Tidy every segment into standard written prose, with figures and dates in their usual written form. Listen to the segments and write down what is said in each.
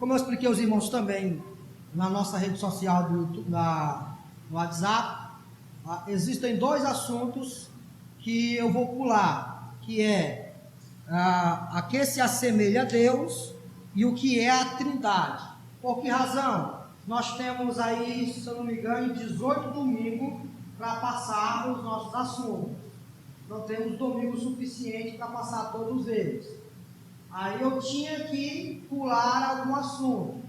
Como eu expliquei aos irmãos também na nossa rede social do WhatsApp, existem dois assuntos que eu vou pular, que é a que se assemelha a Deus e o que é a Trindade. Por que razão? Nós temos aí, se eu não me engano, 18 domingos para passar os nossos assuntos. Não temos domingo suficiente para passar todos eles. Aí eu tinha que pular algum assunto.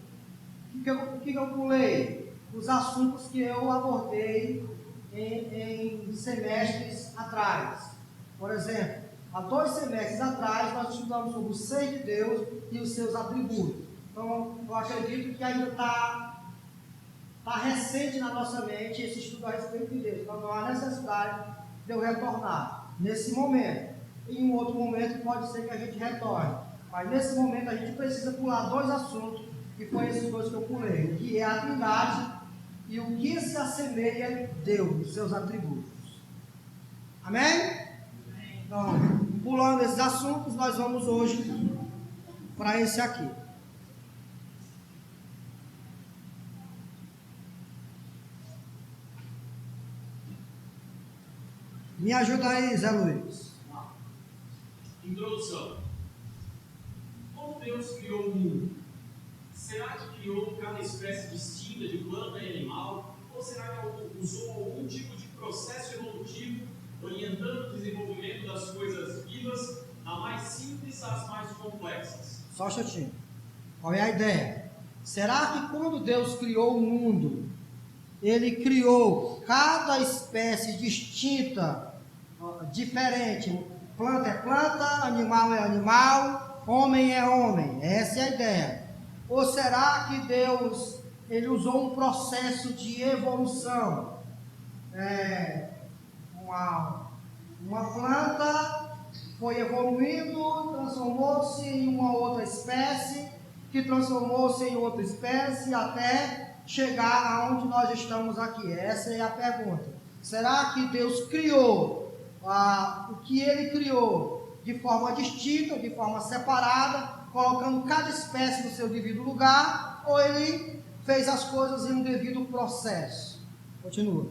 O que eu pulei? Os assuntos que eu abordei em semestres atrás. Por exemplo, há 2 semestres atrás nós estudamos sobre o ser de Deus e os seus atributos. Então, eu acredito que ainda está recente na nossa mente esse estudo a respeito de Deus. Então, não há necessidade de eu retornar nesse momento. Em um outro momento pode ser que a gente retorne. Mas nesse momento a gente precisa pular 2 assuntos, que foi esses 2 que eu pulei, o que é a Trindade e o que se assemelha a Deus, os seus atributos. Amém? Então, pulando esses assuntos, nós vamos hoje para esse aqui. Me ajuda aí, Zé Luiz. Introdução. Como Deus criou o mundo? Será que criou cada espécie distinta de planta e animal? Ou será que usou algum tipo de processo evolutivo, orientando o desenvolvimento das coisas vivas, da mais simples às mais complexas? Só um instantinho. Qual é a ideia? Será que quando Deus criou o mundo, Ele criou cada espécie distinta, diferente? Planta é planta, animal é animal, homem é homem. Essa é a ideia. Ou será que Deus, Ele usou um processo de evolução? Uma planta foi evoluindo, transformou-se em uma outra espécie, que transformou-se em outra espécie, até chegar aonde nós estamos aqui. Essa é a pergunta. Será que Deus criou o que Ele criou de forma distinta, de forma separada, colocando cada espécie no seu devido lugar, ou Ele fez as coisas em um devido processo? Continua.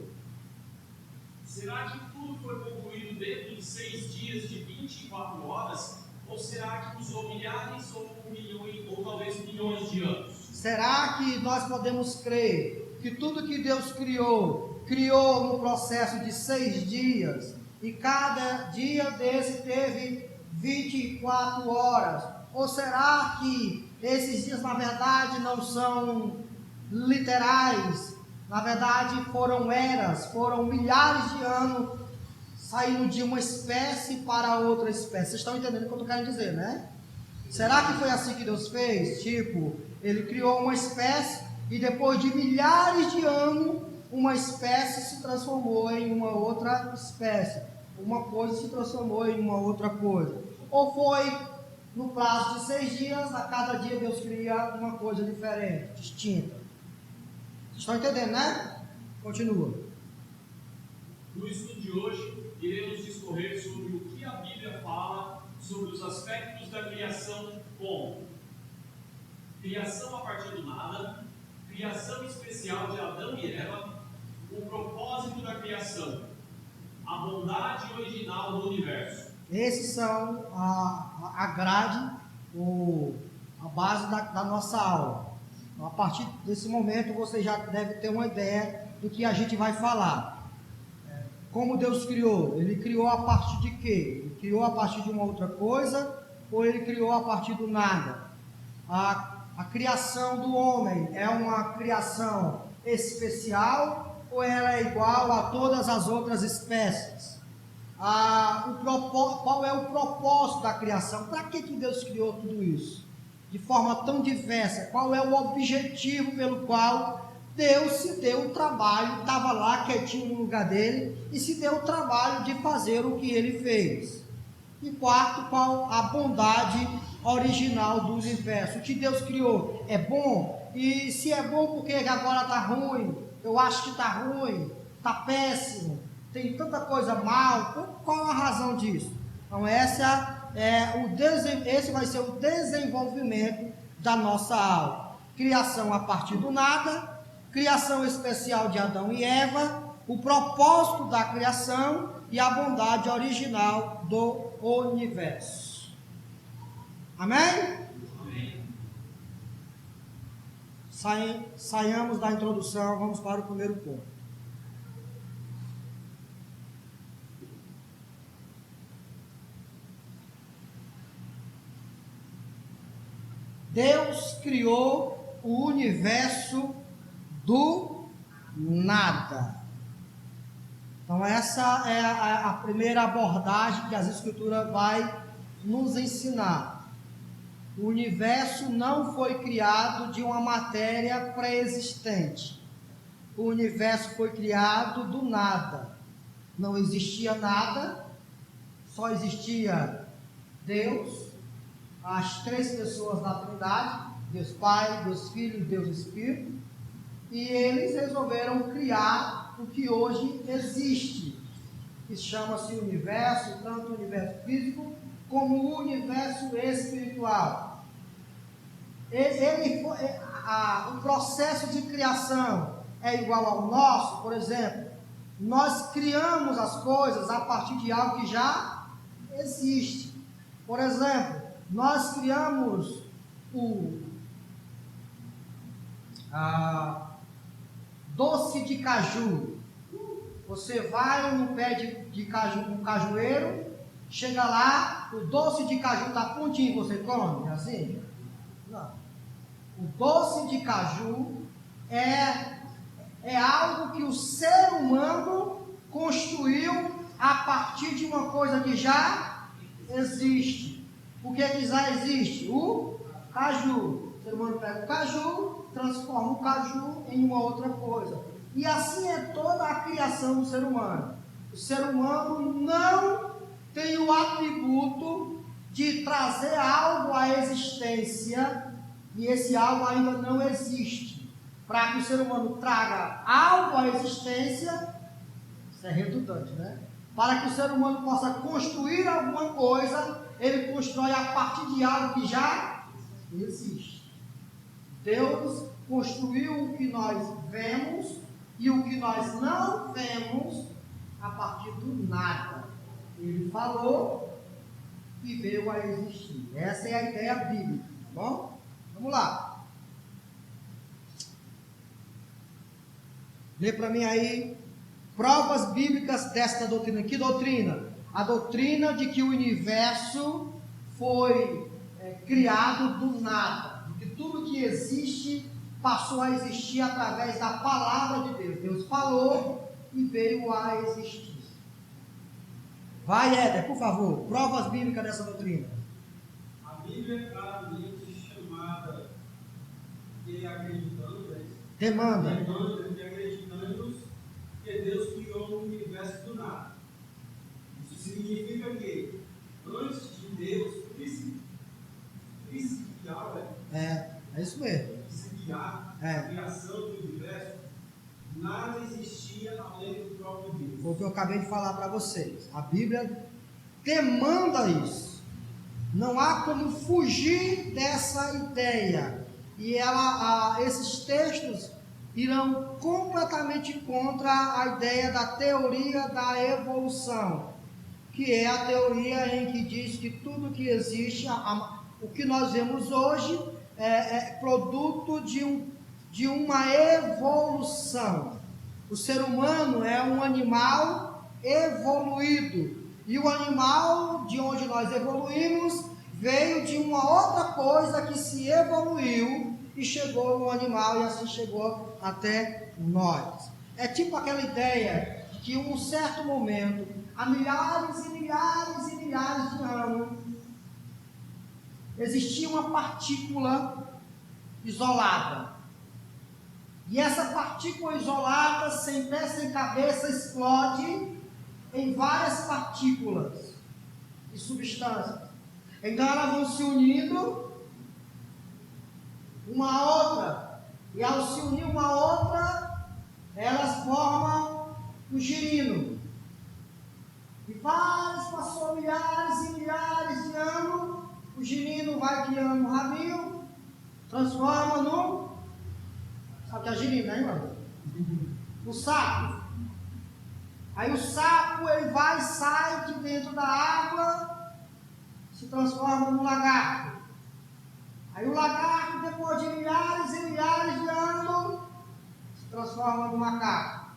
Será que tudo foi concluído dentro de 6 dias de 24 horas? Ou será que usou milhares ou milhões, ou talvez milhões de anos? Será que nós podemos crer que tudo que Deus criou no processo de 6 dias, e cada dia desse teve 24 horas? Ou será que esses dias, na verdade, não são literais? Na verdade, foram eras, foram milhares de anos saindo de uma espécie para outra espécie. Vocês estão entendendo o que eu estou querendo dizer, né? Será que foi assim que Deus fez? Tipo, Ele criou uma espécie e depois de milhares de anos, uma espécie se transformou em uma outra espécie. Uma coisa se transformou em uma outra coisa. Ou foi no prazo de 6 dias, a cada dia Deus cria uma coisa diferente, distinta. Vocês estão entendendo, né? Continua. No estudo de hoje, iremos discorrer sobre o que a Bíblia fala sobre os aspectos da criação, como criação a partir do nada, criação especial de Adão e Eva, o propósito da criação, a bondade original do universo. Esses são a grade, a base da nossa aula. A partir desse momento você já deve ter uma ideia do que a gente vai falar. Como Deus criou? Ele criou a partir de quê? Ele criou a partir de uma outra coisa ou Ele criou a partir do nada? A criação do homem é uma criação especial ou ela é igual a todas as outras espécies? Qual é o propósito da criação? Para que Deus criou tudo isso? De forma tão diversa. Qual é o objetivo pelo qual Deus se deu o trabalho, estava lá quietinho no lugar dele, e se deu o trabalho de fazer o que ele fez? E quarto, qual a bondade original do universo? O que Deus criou é bom? E se é bom, por que agora está ruim? Eu acho que está ruim, está péssimo, tem tanta coisa mal. Qual a razão disso? Então esse vai ser o desenvolvimento da nossa aula. criação a partir do nada, criação especial de Adão e Eva, o propósito da criação e a bondade original do universo. Amém? Amém. Saiamos da introdução, vamos para o primeiro ponto. Deus criou o universo do nada. Então essa é a primeira abordagem que as Escrituras vai nos ensinar. O universo não foi criado de uma matéria pré-existente. O universo foi criado do nada. Não existia nada, só existia Deus, as três pessoas da Trindade, Deus Pai, Deus Filho e Deus Espírito, e eles resolveram criar o que hoje existe, que chama-se universo, tanto o universo físico como o universo espiritual. O processo de criação é igual ao nosso, por exemplo, nós criamos as coisas a partir de algo que já existe. Por exemplo, nós criamos o doce de caju. Você vai no pé de caju, um cajueiro, chega lá, o doce de caju está prontinho, você come, é assim? Não. O doce de caju é algo que o ser humano construiu a partir de uma coisa que já existe. O que já existe? O caju. O ser humano pega o caju, transforma o caju em uma outra coisa. E assim é toda a criação do ser humano. O ser humano não tem o atributo de trazer algo à existência, e esse algo ainda não existe. Para que o ser humano traga algo à existência, isso é redundante, né? Para que o ser humano possa construir alguma coisa, ele constrói a partir de algo que já existe. Deus construiu o que nós vemos e o que nós não vemos a partir do nada. Ele falou e veio a existir. Essa é a ideia bíblica, tá bom? Vamos lá. Lê para mim aí provas bíblicas desta doutrina. Que doutrina? A doutrina de que o universo foi criado do nada, de que tudo que existe passou a existir através da palavra de Deus. Deus falou e veio a existir. Vai, Éder, por favor, provas bíblicas dessa doutrina. A Bíblia é claramente chamada de acreditando, Demanda. de acreditamos que Deus criou o universo do nada. Isso significa que antes de Deus principiar, É isso mesmo. a criação do universo, nada existia além do próprio Deus. Foi o que eu acabei de falar para vocês. A Bíblia demanda isso. Não há como fugir dessa ideia. E esses textos irão completamente contra a ideia da teoria da evolução, que é a teoria em que diz que tudo que existe, o que nós vemos hoje, é produto de uma evolução. O ser humano é um animal evoluído, e o animal de onde nós evoluímos veio de uma outra coisa que se evoluiu e chegou no animal, e assim chegou até nós. É tipo aquela ideia de que em um certo momento, há milhares e milhares e milhares de anos, existia uma partícula isolada. E essa partícula isolada, sem pé, sem cabeça, explode em várias partículas e substâncias. Então elas vão se unindo uma a outra. E ao se unir uma a outra, elas formam um girino. E passou milhares e milhares de anos, o girino vai criando um rabinho, transforma no... Sabe o que é girino, né, irmão? No sapo. Aí o sapo, ele vai e sai de dentro da água, se transforma no lagarto. Aí o lagarto, depois de milhares e milhares de anos, se transforma no macaco.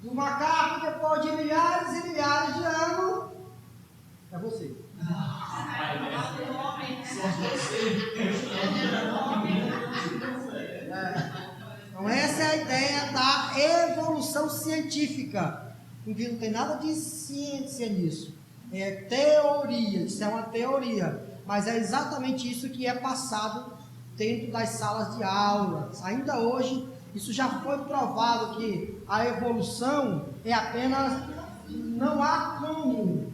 Do macaco, depois de milhares e milhares de anos, é você. Então essa é a ideia da evolução científica. Não tem nada de ciência nisso. É teoria, isso é uma teoria. Mas é exatamente isso que é passado dentro das salas de aula. Ainda hoje, isso já foi provado que a evolução é apenas... Não há como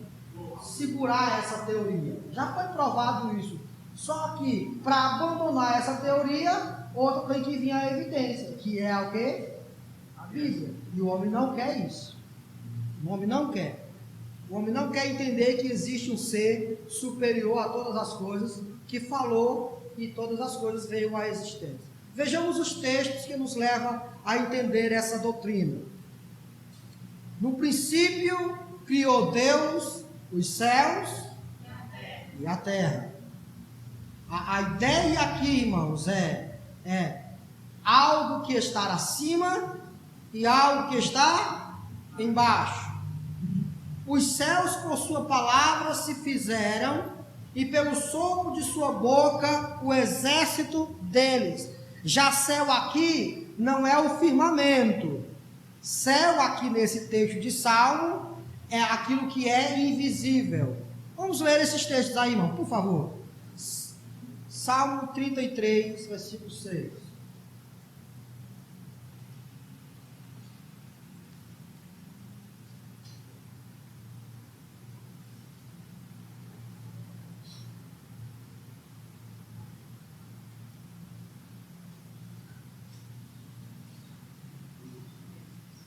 segurar essa teoria. Já foi provado isso. Só que, para abandonar essa teoria, outra tem que vir a evidência, que é o quê? A Bíblia. E o homem não quer isso. O homem não quer. O homem não quer entender que existe um ser superior a todas as coisas, que falou e todas as coisas veio à existência. Vejamos os textos que nos levam a entender essa doutrina. No princípio, criou Deus os céus e a terra. A ideia aqui, irmãos, é algo que está acima e algo que está embaixo. Os céus por sua palavra se fizeram, e pelo sopro de sua boca o exército deles. Já céu aqui não é o firmamento. Céu aqui nesse texto de Salmo é aquilo que é invisível. Vamos ler esses textos aí, irmão, por favor. Salmo 33, versículo 6.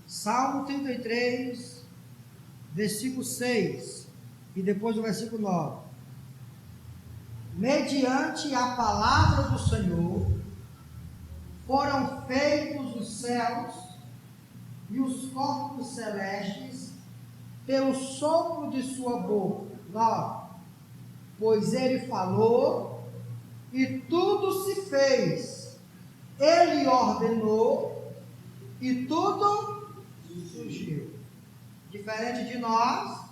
Salmo 33, versículo 6, e depois o versículo 9. Mediante a palavra do Senhor foram feitos os céus e os corpos celestes pelo sopro de sua boca. 9. Pois ele falou e tudo se fez. Ele ordenou e tudo surgiu. Diferente de nós,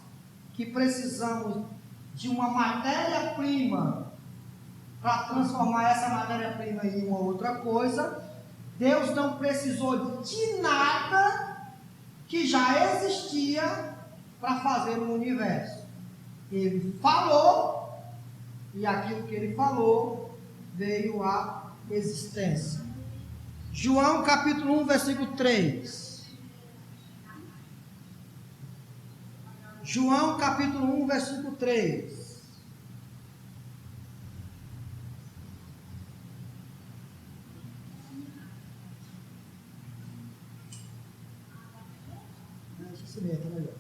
que precisamos de uma matéria-prima para transformar essa matéria-prima em uma outra coisa, Deus não precisou de nada que já existia para fazer no universo. Ele falou, e aquilo que ele falou veio à existência. João capítulo 1, versículo 3. João capítulo 1, versículo 3. Deixa eu ver, tá melhor.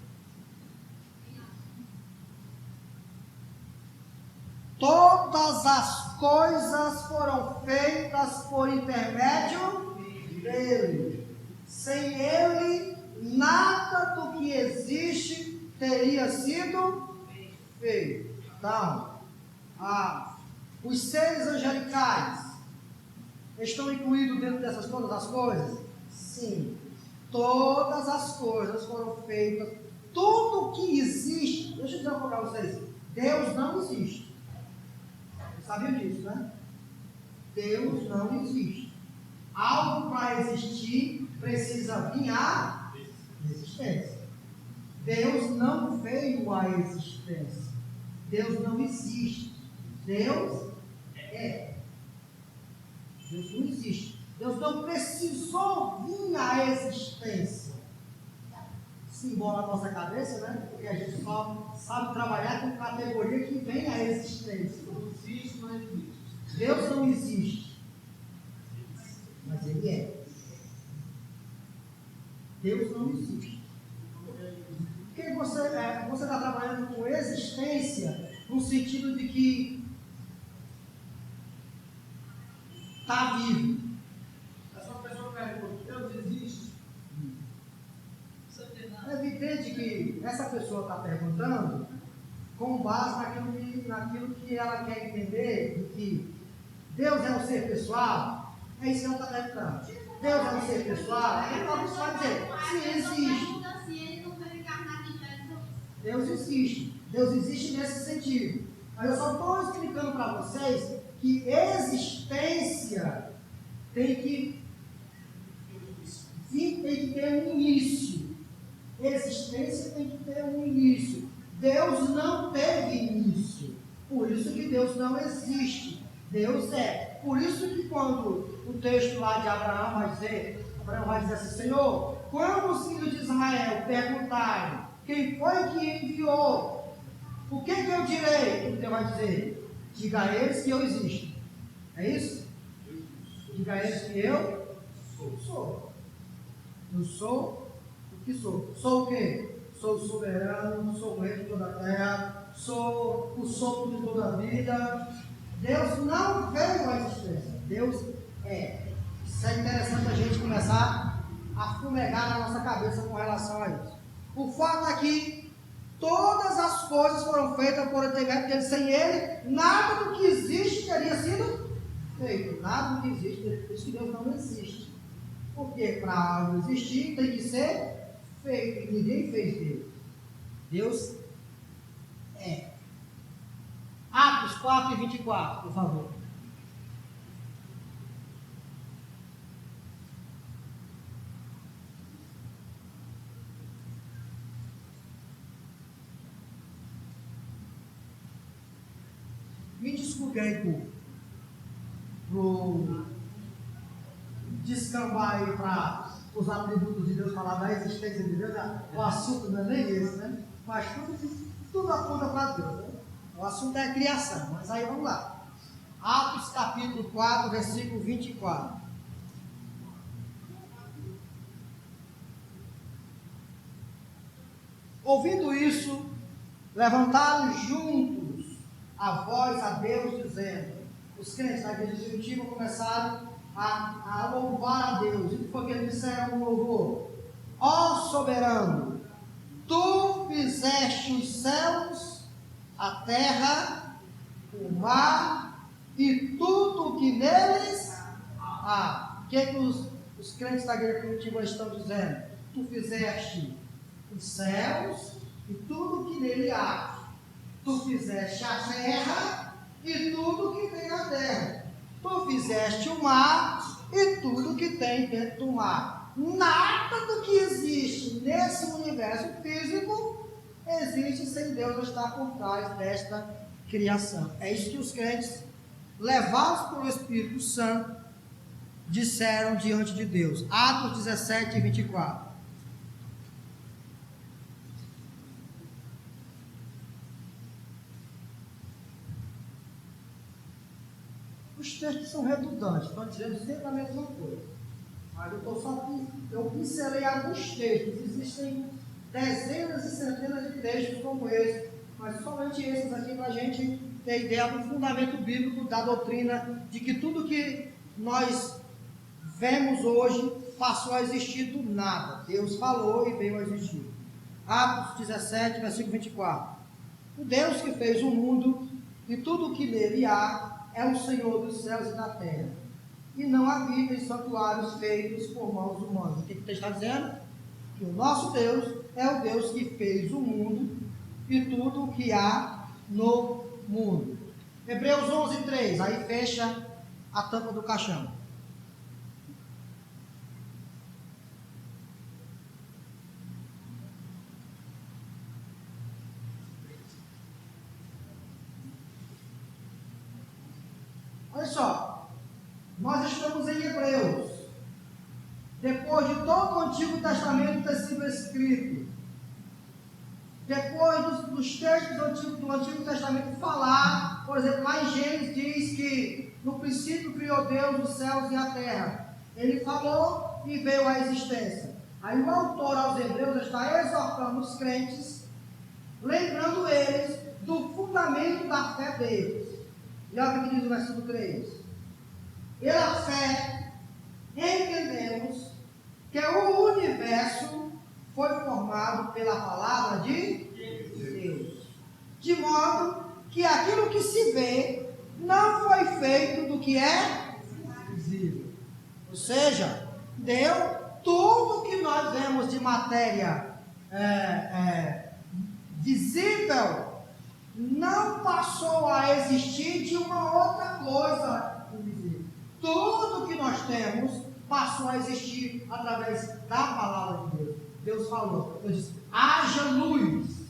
Todas as coisas foram feitas por intermédio dele. Sem ele, nada do que existe teria sido feito. Então, os seres angelicais estão incluídos dentro dessas todas as coisas? Sim. Todas as coisas foram feitas. Tudo que existe, deixa eu dizer uma coisa para vocês, Deus não existe. Você sabia disso, né? Deus não existe. Algo para existir precisa vir à existência. Deus não veio à existência. Deus não existe. Deus é. Deus não existe. Deus não precisou vir à existência. Se embola a nossa cabeça, né? Porque a gente só sabe trabalhar com categoria que vem à existência. Não existe, mas existe. Deus não existe. Mas Ele é. Deus não existe. Porque você está trabalhando com existência no sentido de que vive. Essa pessoa pergunta: Deus existe? É evidente que essa pessoa está perguntando com base naquilo que ela quer entender, de que Deus é um ser pessoal. É isso que ela está perguntando. Deus é um ser pessoal. Então a pessoa vai dizer: sim, existe. Deus existe. Deus existe nesse sentido. Mas eu só estou explicando para vocês que existência tem que ter um início. Existência tem que ter um início. Deus não teve início. Por isso que Deus não existe. Deus é. Por isso que quando o texto lá de Abraão vai dizer assim: Senhor, quando os filhos de Israel perguntarem quem foi que enviou, o que eu direi? O que vai dizer? Diga a eles que eu existo. É isso? Diga a eles que eu sou. Eu sou o que sou. Sou o quê? Sou o soberano, sou o rei de toda a terra, sou o sopro de toda a vida. Deus não veio à existência. Deus é. Isso é interessante a gente começar a fumegar na nossa cabeça com relação a isso. O fato é que todas as coisas foram feitas por intermédio dele. Sem ele, nada do que existe teria sido feito. Nada do que existe, por isso que Deus não existe. Porque para algo existir tem que ser feito. E ninguém fez Deus. Deus é. Atos 4:24, por favor. Me desculpe aí por descambar aí para os atributos de Deus, falar da existência de Deus. O assunto não é nem esse, né? Mas tudo aponta para Deus, né? O assunto é a criação, mas aí vamos lá. Atos capítulo 4, versículo 24. Ouvindo isso, levantaram juntos a voz a Deus, dizendo: os crentes da igreja primitiva começaram a louvar a Deus. E o que foi que eles disseram no louvor? Ó soberano, tu fizeste os céus, a terra, o mar e tudo o que neles há. O que é que os crentes da igreja primitiva estão dizendo? Tu fizeste os céus e tudo o que nele há. Tu fizeste a terra e tudo o que tem na terra. Tu fizeste o mar e tudo o que tem dentro do mar. Nada do que existe nesse universo físico existe sem Deus estar por trás desta criação. É isso que os crentes, levados pelo Espírito Santo, disseram diante de Deus. Atos 17:24. Os textos são redundantes, estão dizendo sempre a mesma coisa. Mas eu pincelei alguns textos. Existem dezenas e centenas de textos como esse, mas somente esses aqui para a gente ter ideia do fundamento bíblico da doutrina de que tudo que nós vemos hoje passou a existir do nada. Deus falou e veio a existir. Atos 17, versículo 24. O Deus que fez o mundo e tudo o que nele há é o Senhor dos céus e da terra, e não habita em santuários feitos por mãos humanas. O que o texto está dizendo? Que o nosso Deus é o Deus que fez o mundo e tudo o que há no mundo. Hebreus 11:3, aí fecha a tampa do caixão. Olha só, nós estamos em Hebreus. Depois de todo o Antigo Testamento ter sido escrito, depois dos textos do Antigo Testamento falar, por exemplo, lá em Gênesis diz que no princípio criou Deus os céus e a terra. Ele falou e veio à existência. Aí o autor aos Hebreus está exortando os crentes, lembrando eles do fundamento da fé deles. E olha o que diz o versículo 3. Pela fé, entendemos que o universo foi formado pela palavra de Deus, de modo que aquilo que se vê não foi feito do que é visível. Ou seja, Deus, tudo que nós vemos de matéria visível não passou a existir de uma outra coisa invisível. Tudo que nós temos passou a existir através da palavra de Deus. Deus falou, Deus disse, haja luz.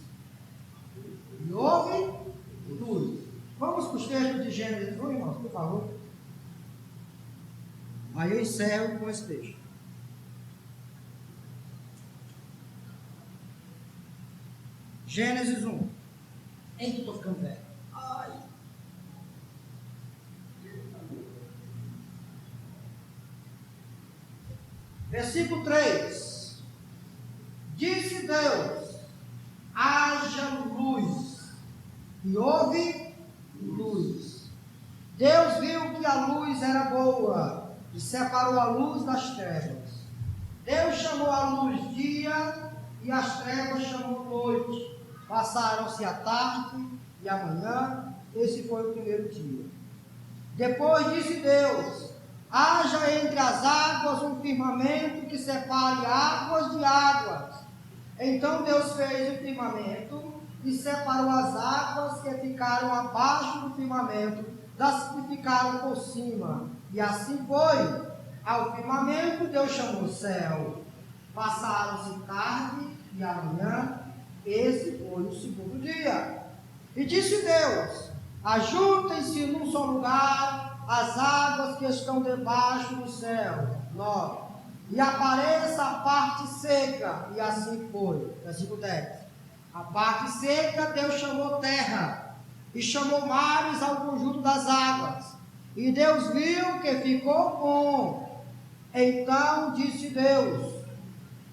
E houve luz. Vamos para os textos de Gênesis, irmãos, por favor. Aí eu encerro com esse texto. Gênesis 1. Eita, estou ficando velho. Ai. Versículo 3. Disse Deus, haja luz. E houve luz. Deus viu que a luz era boa e separou a luz das trevas. Deus chamou a luz dia e as trevas chamou noite. Passaram-se a tarde e a manhã. Esse foi o primeiro dia. Depois disse Deus, haja entre as águas um firmamento que separe águas de águas. Então Deus fez o firmamento e separou as águas que ficaram abaixo do firmamento das que ficaram por cima. E assim foi. Ao firmamento Deus chamou céu. Passaram-se tarde e a manhã. Esse foi o segundo dia. E disse Deus, ajuntem-se num só lugar as águas que estão debaixo do céu. 9. E apareça a parte seca. E assim foi. Versículo 10. A parte seca Deus chamou terra. E chamou mares ao conjunto das águas. E Deus viu que ficou bom. Então disse Deus,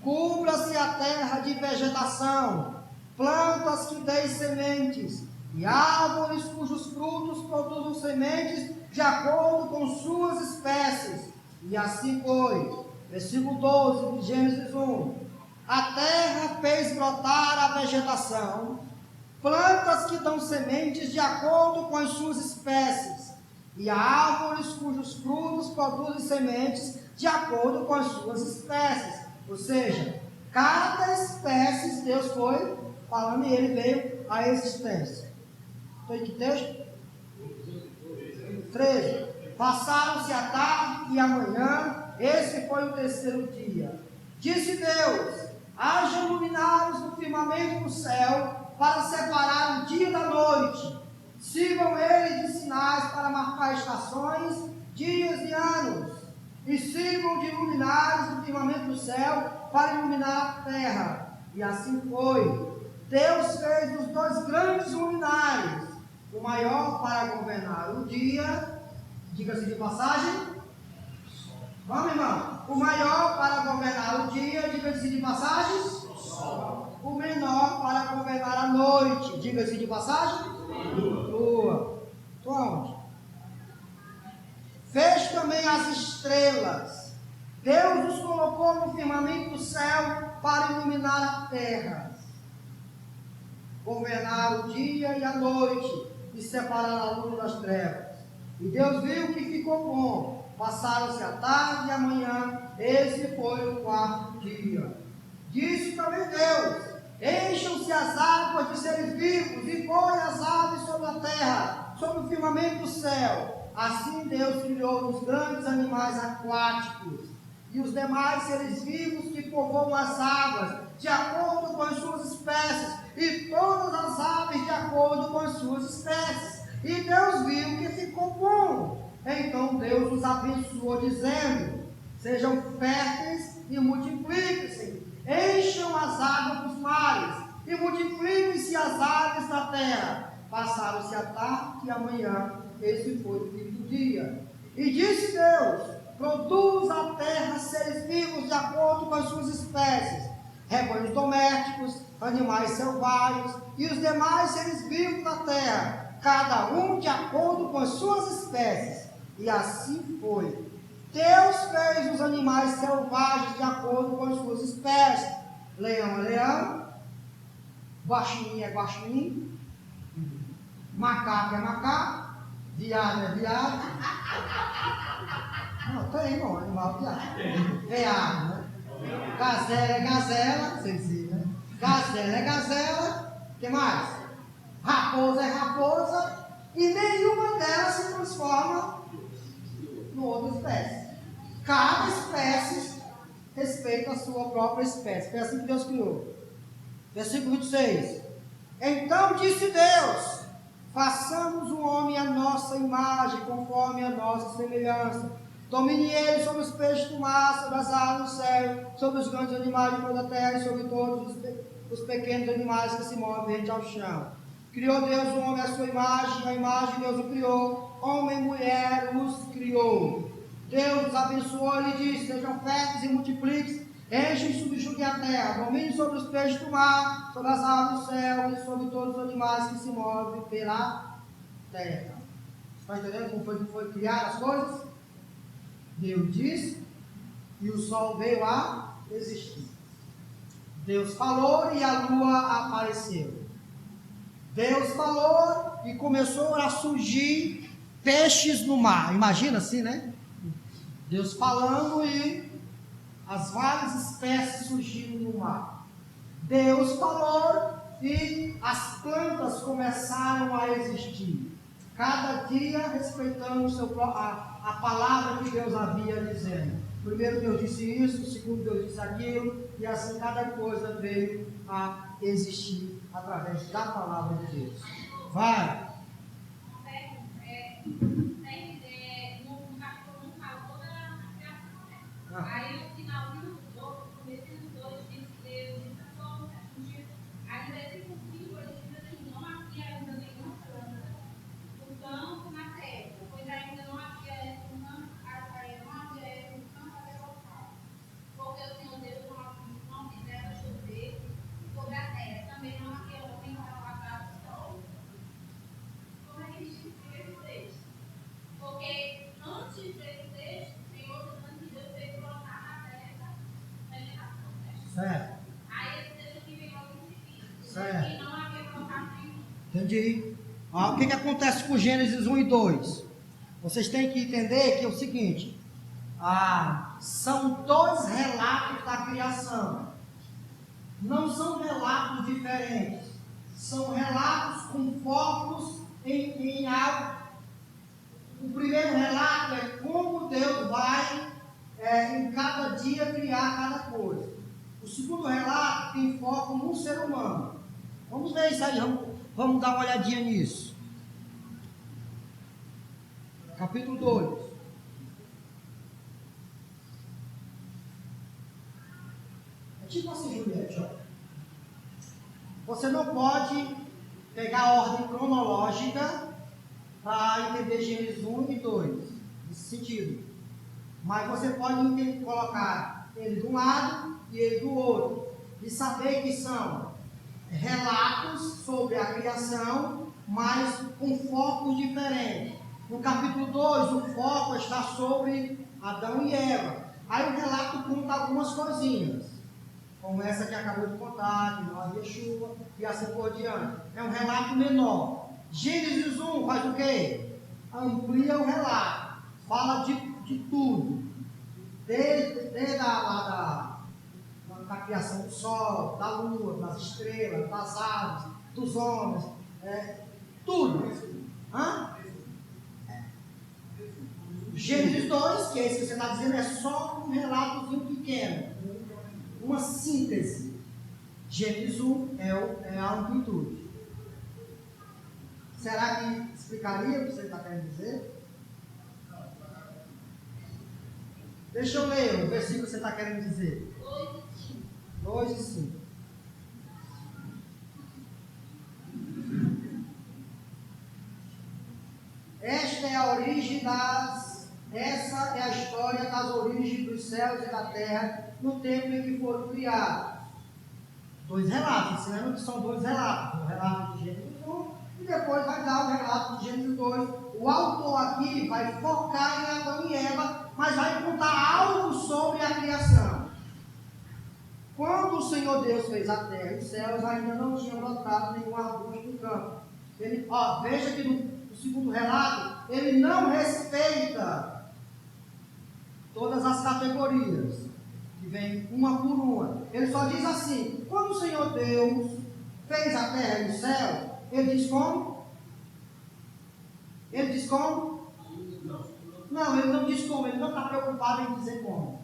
cubra-se a terra de vegetação, plantas que deem sementes, e árvores cujos frutos produzam sementes de acordo com suas espécies. E assim foi. Versículo 12 de Gênesis 1. A terra fez brotar a vegetação, plantas que dão sementes de acordo com as suas espécies, e árvores cujos frutos produzem sementes de acordo com as suas espécies. Ou seja, cada espécie Deus foi falando e ele veio à existência. Estou em que texto? 13. Passaram-se a tarde e a manhã, esse foi o terceiro dia. Disse Deus, haja luminares no firmamento do céu, para separar o dia da noite. Sirvam eles de sinais para marcar estações, dias e anos. E sirvam de luminares no firmamento do céu, para iluminar a terra. E assim foi. Deus fez os dois grandes luminares, o maior para governar o dia, diga-se de passagem. Vamos, irmão? O maior para governar o dia, diga-se de passagem. O menor para governar a noite, diga-se de passagem. Lua. Estou onde? Fez também as estrelas. Deus os colocou no firmamento do céu para iluminar a terra, governar o dia e a noite e separar a luz das trevas. E Deus viu que ficou bom. Passaram-se a tarde e a manhã. Esse foi o quarto dia. Disse também Deus, encham-se as águas de seres vivos e põe as aves sobre a terra, sobre o firmamento do céu. Assim Deus criou os grandes animais aquáticos e os demais seres vivos que povoam as águas, de acordo com as suas espécies, e todas as aves de acordo com as suas espécies. E Deus viu que ficou bom. Então Deus os abençoou, dizendo, sejam férteis e multipliquem-se, encham as águas dos mares, e multipliquem-se as aves da terra. Passaram-se a tarde e a manhã, esse foi o quinto dia. E disse Deus, produz a terra seres vivos de acordo com as suas espécies, rebanhos domésticos, animais selvagens, e os demais seres vivos da terra, cada um de acordo com as suas espécies. E assim foi. Deus fez os animais selvagens de acordo com as suas espécies. Leão é leão, guaxinim é guaxinim, macaco é macaco, viado é viado. Não, tem não, animal viado. Veado, né? Gazela é gazela, vocês viram, né? Gazela é gazela, o que mais? Raposa é raposa, e nenhuma delas se transforma em outra espécie. Cada espécie respeita a sua própria espécie. Foi assim que Deus criou. Versículo 26. Então disse Deus: façamos o homem à nossa imagem, conforme a nossa semelhança. Domine ele sobre os peixes do mar, sobre as aves do céu, sobre os grandes animais de toda a terra e sobre todos os pequenos animais que se movem rente ao chão. Criou Deus o homem à sua imagem, a imagem de Deus o criou, homem e mulher os criou. Deus os abençoou e lhe disse: sejam férteis e multipliquem, enchem e subjuguem a terra, dominem sobre os peixes do mar, sobre as aves do céu e sobre todos os animais que se movem pela terra. Está entendendo como foi criar as coisas? Deus disse e o sol veio a existir. Deus falou e a lua apareceu. Deus falou e começou a surgir peixes no mar. Imagina assim, né? Deus falando e as várias espécies surgiram no mar. Deus falou e as plantas começaram a existir. Cada dia respeitando a palavra que Deus havia dizendo. Primeiro Deus disse isso, segundo Deus disse aquilo, e assim cada coisa veio a existir através da palavra de Deus. Vai. Aí no finalzinho do 2, comecinho do 2, diz que Deus disse só um dia, aí no versículo 5 ele diz assim: não havia ainda nenhuma planta do campo na terra, pois ainda não havia essa no campo até local. Porque o Senhor Deus não fizera chover sobre a terra, também não havia homem para lavar o sol. Como é que diz esse texto? Porque antes desse texto, tem outro tanto que Deus fez colocar na terra vegetação, né? Certo. Aí esse texto aqui vem logo em seguida. Certo. E não havia colocado nenhum. Entendi. O que acontece com Gênesis 1 e 2? Vocês têm que entender que é o seguinte: são dois relatos da criação. Não são relatos diferentes. São relatos com focos em algo. O primeiro relato é como Deus vai em cada dia criar cada coisa. O segundo relato tem foco no ser humano. Vamos ver isso aí, vamos dar uma olhadinha nisso. Capítulo 2. É tipo assim, Juliette, ó. Você não pode pegar a ordem cronológica para entender Gênesis 1 e 2, nesse sentido. Mas você pode colocar ele de um lado e ele do outro, e saber que são relatos sobre a criação, mas com focos diferentes. No capítulo 2, o foco está sobre Adão e Eva. Aí o relato conta algumas coisinhas, como essa que acabou de contar, que não havia chuva, e assim por diante. É um relato menor. Gênesis 1 faz o quê? Amplia o relato, fala de tudo, desde da criação do sol, da lua, das estrelas, das aves, dos homens, tudo. Gênesis 2, que é isso que você está dizendo, é só um relatozinho pequeno, uma síntese. Gênesis 1 é a amplitude. Será que explicaria o que você está querendo dizer? Deixa eu ler o versículo que você está querendo dizer. 2 e 5. Essa é a história das origens dos céus e da terra no tempo em que foram criados. Dois relatos, você lembra que são dois relatos. O relato de Gênesis 1 e depois vai dar o relato de Gênesis 2, o autor aqui vai focar em Adão e Eva, mas vai contar algo sobre a criação. Quando o Senhor Deus fez a terra e os céus, ainda não tinha brotado nenhum arbusto no campo. Veja que no segundo relato, ele não respeita todas as categorias, que vem uma por uma. Ele só diz assim: quando o Senhor Deus fez a terra e o céu, ele diz como? Ele diz como? Não, ele não diz como, ele não está preocupado em dizer como.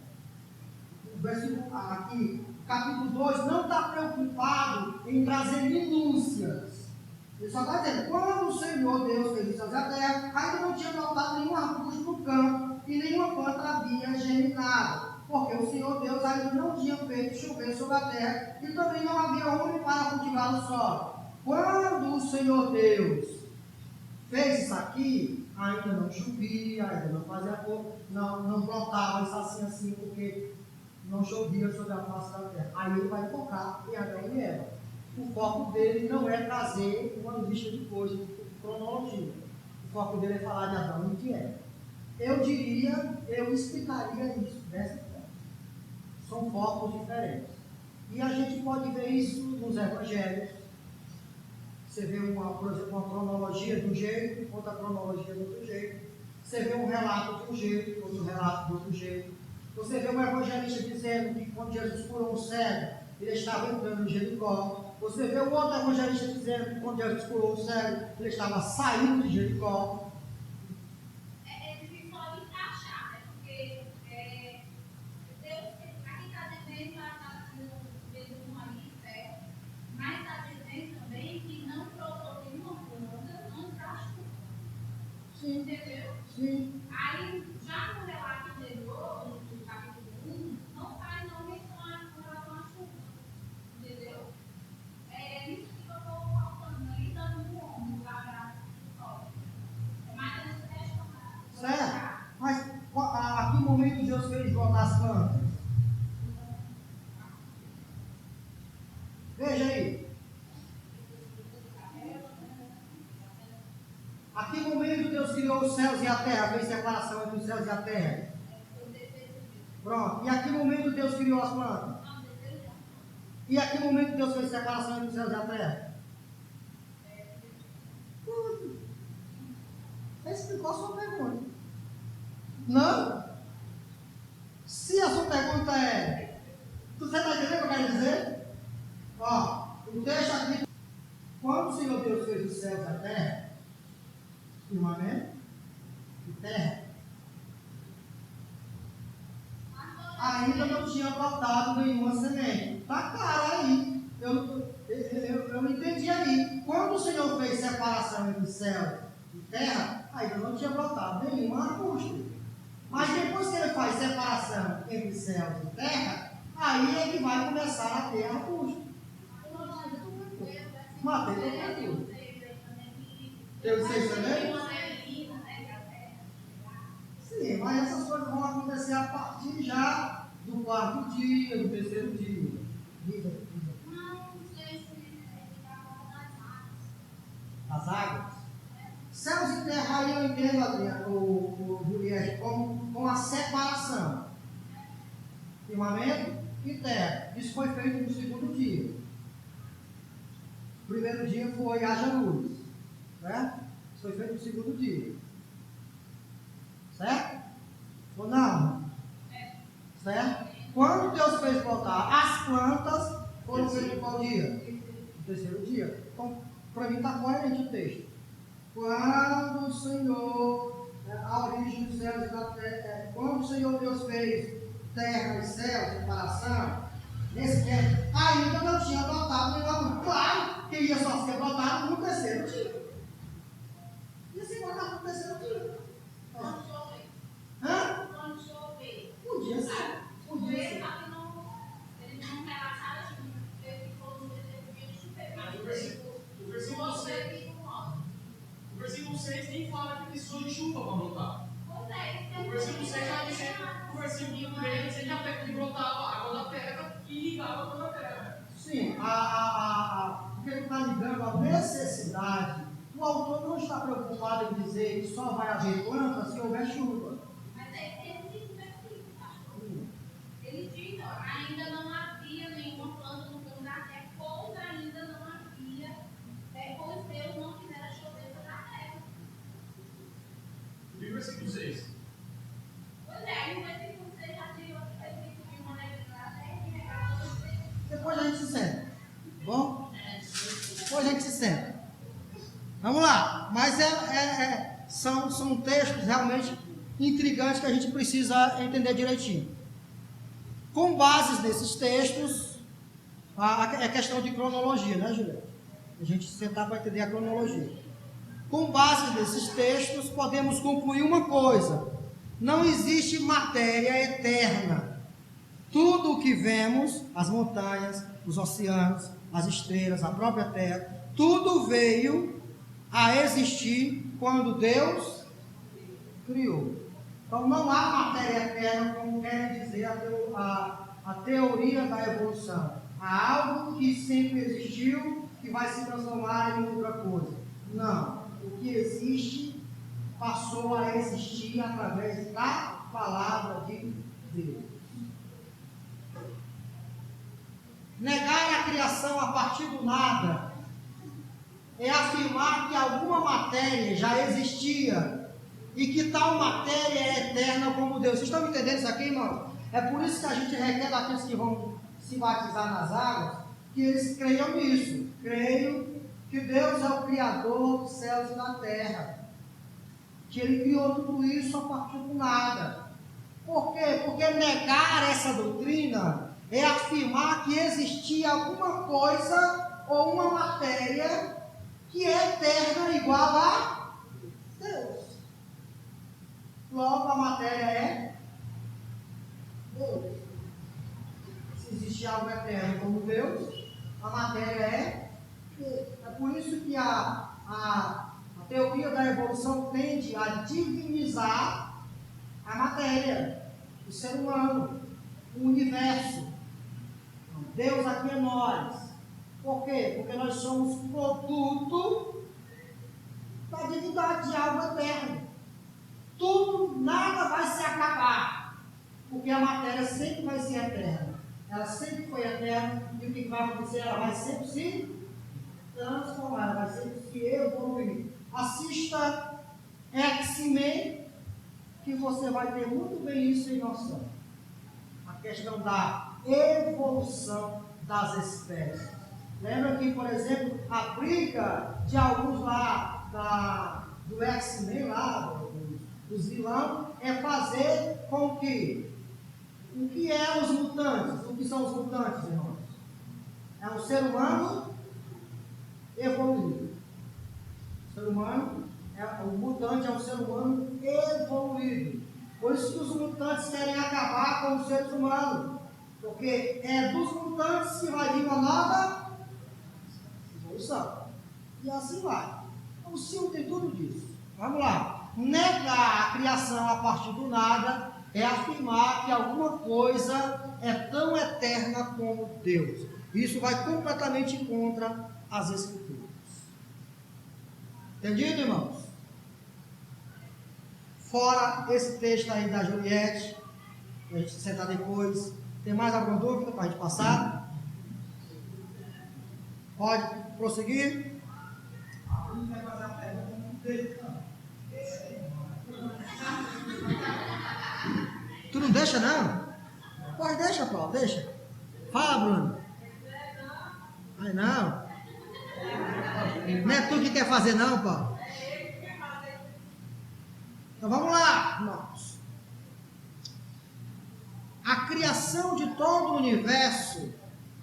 O versículo aqui, capítulo 2, não está preocupado em trazer minúcias. Ele só está dizendo: quando o Senhor Deus fez os céus e a terra, ainda não tinha brotado nenhum arbusto no campo e nenhuma planta havia germinado, porque o Senhor Deus ainda não tinha feito chover sobre a terra e também não havia homem para cultivar o solo. Quando o Senhor Deus fez isso aqui, ainda não chovia, ainda não fazia cor, não brotava isso assim, porque não chovia sobre a face da terra. Aí ele vai focar em Adão e Eva. O foco dele não é trazer uma lista de coisas, de cronologia. O foco dele é falar de Adão e de Eva. Eu explicaria isso dessa forma. São focos diferentes. E a gente pode ver isso nos evangelhos. Você vê, por exemplo, uma cronologia de um jeito, outra cronologia de outro jeito. Você vê um relato de um jeito, outro relato de outro jeito. Você vê um evangelista dizendo que quando Jesus curou um cego, ele estava entrando em Jericó. Você vê um outro evangelista dizendo que quando Jesus curou o cego, ele estava saindo de Jericó. É difícil só encaixar, né? Porque Deus, aqui está dizendo que está dizendo uma lista, mas está dizendo também que não brotou nenhuma planta antes da chuva. Sim. Entendeu? Sim. Aí, já no relato anterior, no capítulo 1, não faz não menção com relação à chuva. Entendeu? É isso que eu estou faltando aí, dando um homem no lugar da sol. Mas nesse texto, Certo? Mas a que momento Deus fez brotar as plantas? Veja aí. A que momento Deus criou os céus e a terra, fez separação entre os céus e a terra? Pronto. E a que momento Deus criou as plantas? E a que momento Deus fez separação entre os céus e a terra? Você explicou a sua pergunta. Não? Se a sua pergunta é: você está entendendo o que eu quero dizer? Ó, o texto aqui: quando o Senhor Deus fez os céus e a terra, firmamento e terra, ainda não tinha brotado nenhuma semente. Está claro aí. Eu não entendi aí. Quando o Senhor fez separação entre céu e terra, ainda não tinha brotado nenhum arbusto. Mas depois que ele faz separação entre céus e terra, aí é que vai começar a ter arbusto. Mateus tudo. Teve 6 também? Sim, mas essas coisas vão acontecer a partir já do 4º dia, do 3º dia. As águas. Céus e terra, aí eu entendo, Adriano, o Juliette, como a separação. Firmamento e terra. Isso foi feito no 2º dia. O 1º dia foi haja luz. Certo? Isso foi feito no 2º dia. Certo? Ou não? Certo? Quando Deus fez brotar as plantas, foram feitas em qual dia? No 3º dia. Então, para mim está coerente o texto. Quando o Senhor, a origem dos céus e da terra, quando o Senhor Deus fez terra e céu, separação, nesse tempo, ainda não tinha brotado nenhuma. Claro que ia só ser brotado no 3º dia. Ia ser brotado no 3º dia. Hã? Quando chover. Podia ser. Podia ser. Ele não relataram a chuva. Ele ficou no terceiro dia de chover. Mas o versículo 6 nem fala que precisou de chuva para brotar. O versículo 6 já diz que o versículo 3 ele até que brotava a água da terra e ligava toda a terra. Sim, porque ele está ligando a necessidade O autor não está preocupado em dizer que só vai haver planta se houver chuva. Mas ele diz no versículo, pastor. Ele diz, ó, ainda não havia nenhuma planta no fundo da terra, pois ainda não havia, pois Deus não fizera chover sobre a terra. E o versículo 6? Pois é, aí no versículo 6 já diz que vai ter que vir uma neve na terra e regar todos os. Depois a gente se senta. Tá bom? Depois a gente se senta. Vamos lá. Mas são textos realmente intrigantes que a gente precisa entender direitinho. Com base nesses textos, é questão de cronologia, né, Juliana? A gente sentar para entender a cronologia. Com base nesses textos, podemos concluir uma coisa: não existe matéria eterna. Tudo o que vemos, as montanhas, os oceanos, as estrelas, a própria terra, tudo veio a existir quando Deus criou. Então não há matéria eterna, como quer dizer a teoria da evolução. Há algo que sempre existiu, que vai se transformar em outra coisa. Não. O que existe passou a existir através da palavra de Deus. Negar a criação a partir do nada é afirmar que alguma matéria já existia e que tal matéria é eterna como Deus. Vocês estão entendendo isso aqui, irmãos? É por isso que a gente requer daqueles que vão se batizar nas águas, que eles creiam nisso. Creio que Deus é o Criador dos céus e da terra. Que Ele criou tudo isso a partir do nada. Por quê? Porque negar essa doutrina é afirmar que existia alguma coisa ou uma matéria que é eterna igual a Deus. Logo, a matéria é Deus. Se existe algo eterno como Deus, a matéria é Deus. É por isso que a teoria da evolução tende a divinizar a matéria, o ser humano, o universo. Deus aqui é nós. Por quê? Porque nós somos produto da divindade de algo eterno. Tudo, nada vai se acabar, porque a matéria sempre vai ser eterna. Ela sempre foi eterna, e o que vai acontecer? Ela vai sempre se transformar, ela vai sempre se evoluir. Assista X-Men, que você vai ter muito bem isso em noção. A questão da evolução das espécies. Lembra que, por exemplo, a briga de alguns lá do X-Men, lá, dos vilões, é fazer com que o que é os mutantes? O que são os mutantes, irmãos? É um ser humano evoluído. O ser humano, o mutante é um ser humano evoluído. Por isso que os mutantes querem acabar com os seres humanos. Porque é dos mutantes que vai vir uma nova evolução. E assim vai. O Silvio tem tudo disso. Vamos lá. Negar a criação a partir do nada é afirmar que alguma coisa é tão eterna como Deus. Isso vai completamente contra as Escrituras. Entendido, irmãos? Fora esse texto aí da Juliette, a gente se sentar depois. Tem mais alguma dúvida para a gente passar? Pode prosseguir? Não vai fazer a pergunta como texto, não. Tu não deixa, não? Pode, deixa, Paulo, deixa. Fala, Bruno. Ai, não. Não é tu que quer fazer, não, Paulo. Então vamos lá, irmãos. A criação de todo o universo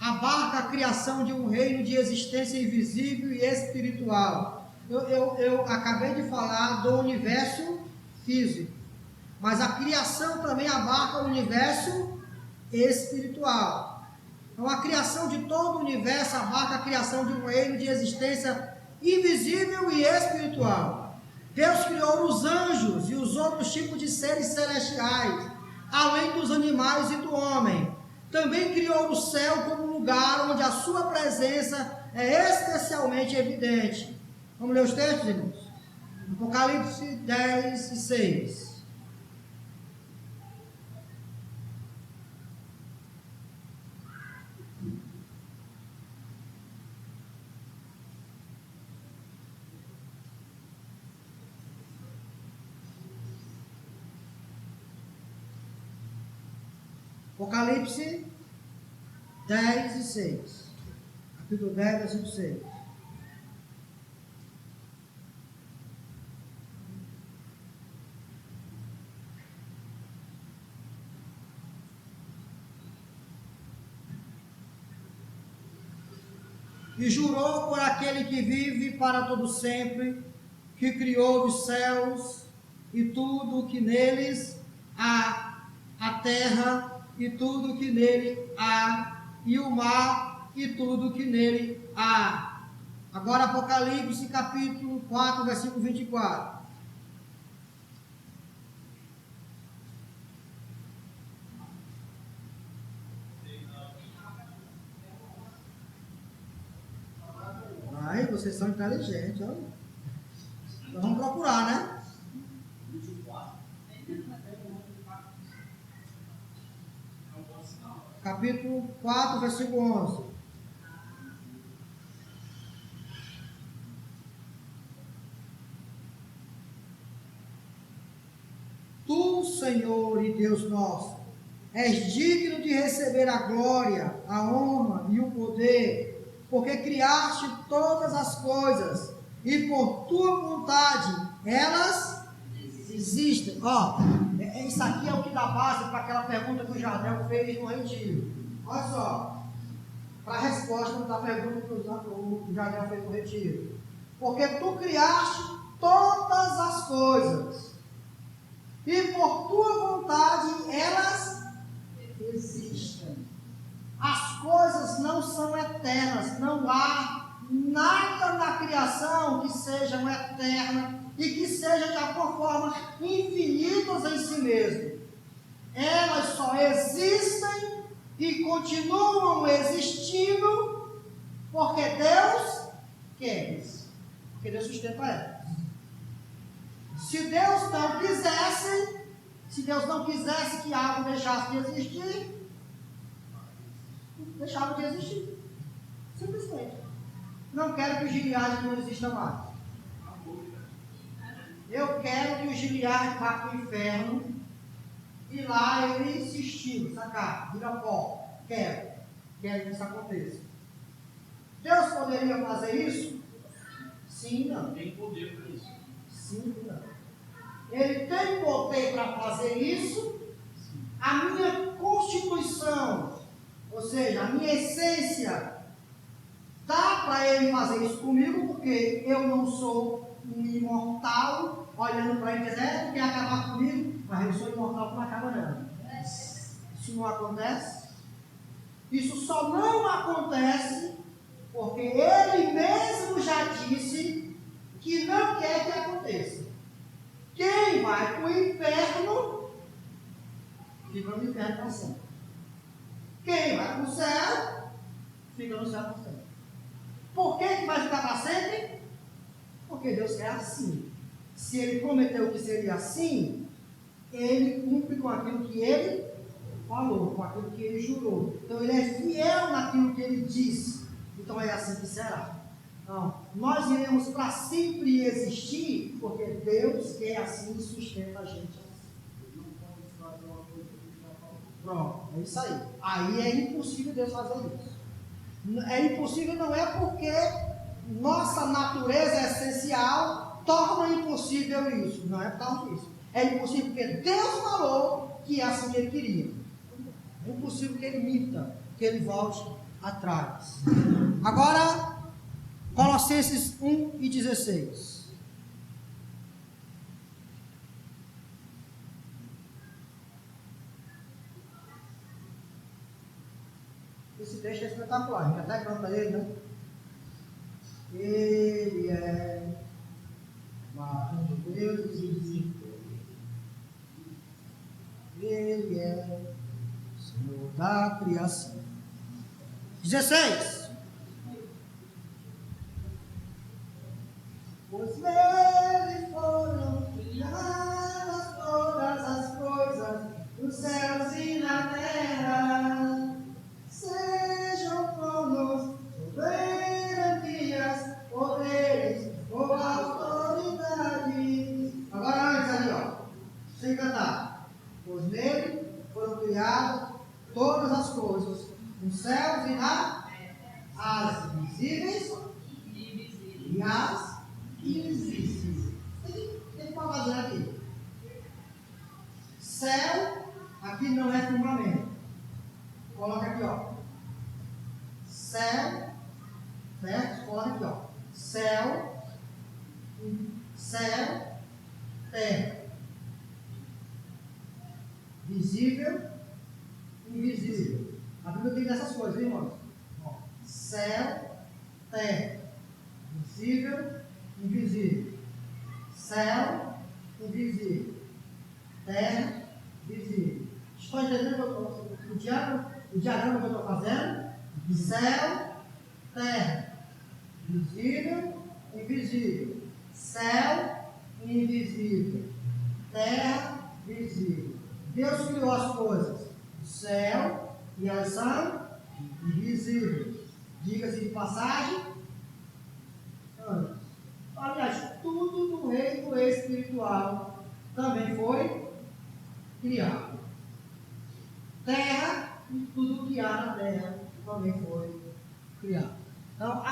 abarca a criação de um reino de existência invisível e espiritual. Eu acabei de falar do universo físico, mas a criação também abarca o universo espiritual. Então a criação de todo o universo abarca a criação de um reino de existência invisível e espiritual. Deus criou os anjos e os outros tipos de seres celestiais, além dos animais e do homem. Também criou o céu como lugar onde a sua presença é especialmente evidente. Vamos ler os textos, irmãos? Apocalipse 10 e 6. Apocalipse 10 e 6. Capítulo 10, versículo 6. E jurou por aquele que vive para todo sempre, que criou os céus e tudo o que neles há, a terra e tudo o que nele há, e o mar e tudo o que nele há. Agora Apocalipse capítulo 4, versículo 24. Ai, vocês são inteligentes, olha. Então vamos procurar, né? Capítulo 4, versículo 11. Tu, Senhor e Deus nosso, és digno de receber a glória, a honra e o poder, porque criaste todas as coisas, e por tua vontade elas existem. Ó, isso aqui é o que dá base para aquela pergunta que o Jardel fez no retiro. Olha só, para a resposta da pergunta que o Jardel fez no retiro. Porque tu criaste todas as coisas, e por tua vontade elas existem. As coisas não são eternas, não há nada na criação que seja eterna e que seja de alguma forma infinitas em si mesmo. Elas só existem e continuam existindo porque Deus quer isso, porque Deus sustenta elas. Se Deus não quisesse que algo deixasse de existir, deixava de existir. Simplesmente. Não quero que o Giliard não exista mais. Eu quero que o Giliard vá para o inferno e lá ele se extingue, sacar, vira pó. Quero que isso aconteça. Deus poderia fazer isso? Sim, não. Tem poder para isso. Sim, não. Ele tem poder para fazer isso. A minha constituição, ou seja, a minha essência, dá para ele fazer isso comigo, porque eu não sou um imortal, olhando para ele dizendo, quer acabar comigo, mas eu sou imortal que não acaba não. Isso não acontece. Isso só não acontece porque ele mesmo já disse que não quer que aconteça. Quem vai para o inferno, fica no inferno para sempre. Quem vai para o céu, fica no céu para sempre. Por que vai ficar para sempre? Porque Deus quer assim. Se Ele prometeu que seria assim, Ele cumpre com aquilo que Ele falou, com aquilo que Ele jurou. Então Ele é fiel naquilo que Ele disse. Então é assim que será. Não, nós iremos para sempre existir, porque Deus quer assim e sustenta a gente assim. Pronto, é isso aí. Aí é impossível Deus fazer isso. É impossível não é porque nossa natureza essencial torna impossível isso. Não é por causa disso. É impossível porque Deus falou que é assim que Ele queria. É impossível que Ele minta, que Ele volte atrás. Agora, Colossenses 1 e 16. Esse texto é espetacular, a gente até canta ele, né? Ele é mais de Deus e Ele é Senhor da criação. 16. Pois nele foram criadas todas as coisas, nos céus e na terra. Sejam tronos, soberanias, poderes ou autoridades. Agora antes ali, ó. Sem cantar. Pois nele foram criadas todas as coisas, nos céus e na as visíveis e as invisíveis. Tem que fazer aqui. Céu, aqui não é firmamento. Coloca aqui, ó. Céu, certo? Coloca aqui, ó. Céu, terra. Visível, invisível. A Bíblia tem dessas coisas, hein, irmãos? Ó, céu, terra. Visível, invisível. Céu, invisível. Terra, visível. Estão entendendo o diagrama que eu estou fazendo? Céu, terra. Visível, invisível. Céu, invisível. Terra, visível. Deus criou as coisas, o céu, e elas são invisíveis. Diga-se de passagem, aliás, tudo do reino espiritual também foi criado. Terra e tudo que há na terra também foi criado. Então,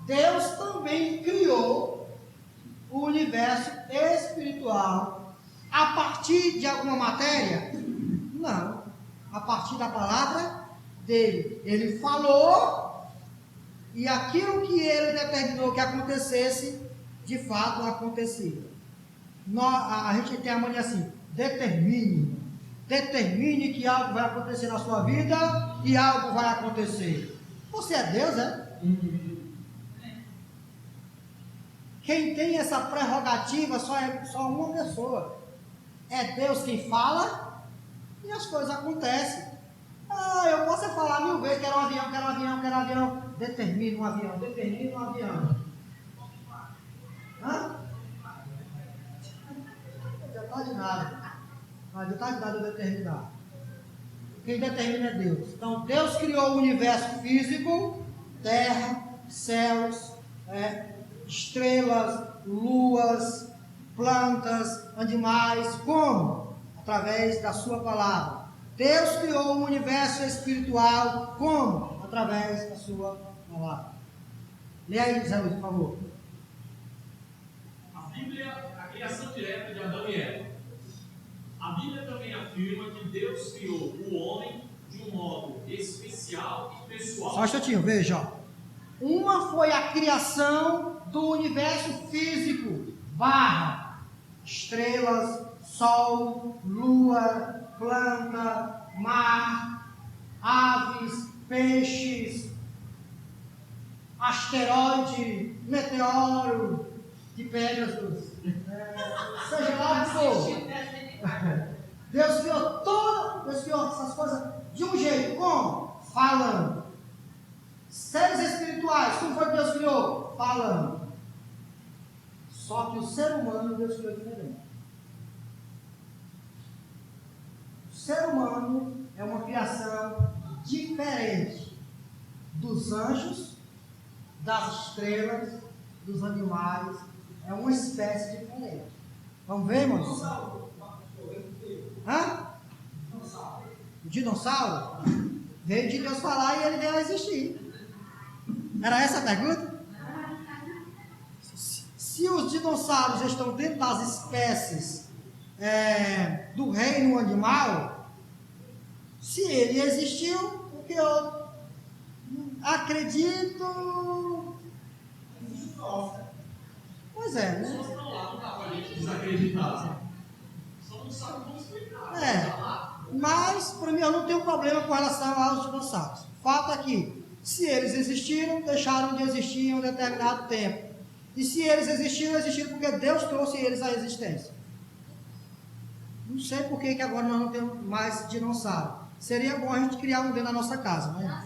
Deus também criou o universo espiritual a partir de alguma matéria? Não. A partir da palavra dele. Ele falou e aquilo que ele determinou que acontecesse, de fato acontecia. A gente tem a mania assim, determine que algo vai acontecer na sua vida e algo vai acontecer. Você é Deus, é? Quem tem essa prerrogativa só uma pessoa. É Deus quem fala e as coisas acontecem. Eu posso falar 1000 vezes, quero um avião. Determine um avião. Hã? Detalhe nada. Mas detalhe nada eu determinar. Quem determina é Deus. Então Deus criou o universo físico, terra, céus, estrelas, luas, plantas, animais. Como? Através da sua palavra. Deus criou o universo espiritual. Como? Através da sua palavra. Lê aí, Zé Luiz, por favor. A Bíblia, a criação direta de Adão e Eva. A Bíblia também afirma que Deus criou o homem de um modo especial e pessoal. Só um instantinho, veja. Ó. Uma foi a criação do universo físico, estrelas, sol, lua, planta, mar, aves, peixes, asteroide, meteoro de Pégasus, seja lá o que for. Deus criou essas coisas de um jeito, como? Falando. Seres espirituais, como foi que Deus criou? Falando. Só que o ser humano Deus criou diferente. O ser humano é uma criação diferente dos anjos, das estrelas, dos animais. É uma espécie diferente. Vamos ver, irmãos? Hã? O dinossauro? Veio de Deus falar e ele veio a existir. Era essa a pergunta? Se os dinossauros estão dentro das espécies do reino animal, se ele existiu, porque eu acredito. Pois é, né? Só não lá, não dá pra gente desacreditar. Só não sabe como explicar. Mas para mim eu não tenho problema com relação aos dinossauros. Fato é que, se eles existiram, deixaram de existir em um determinado tempo. E se eles existiram porque Deus trouxe eles à existência. Não sei por que agora nós não temos mais dinossauro. Seria bom a gente criar um dentro da nossa casa, né?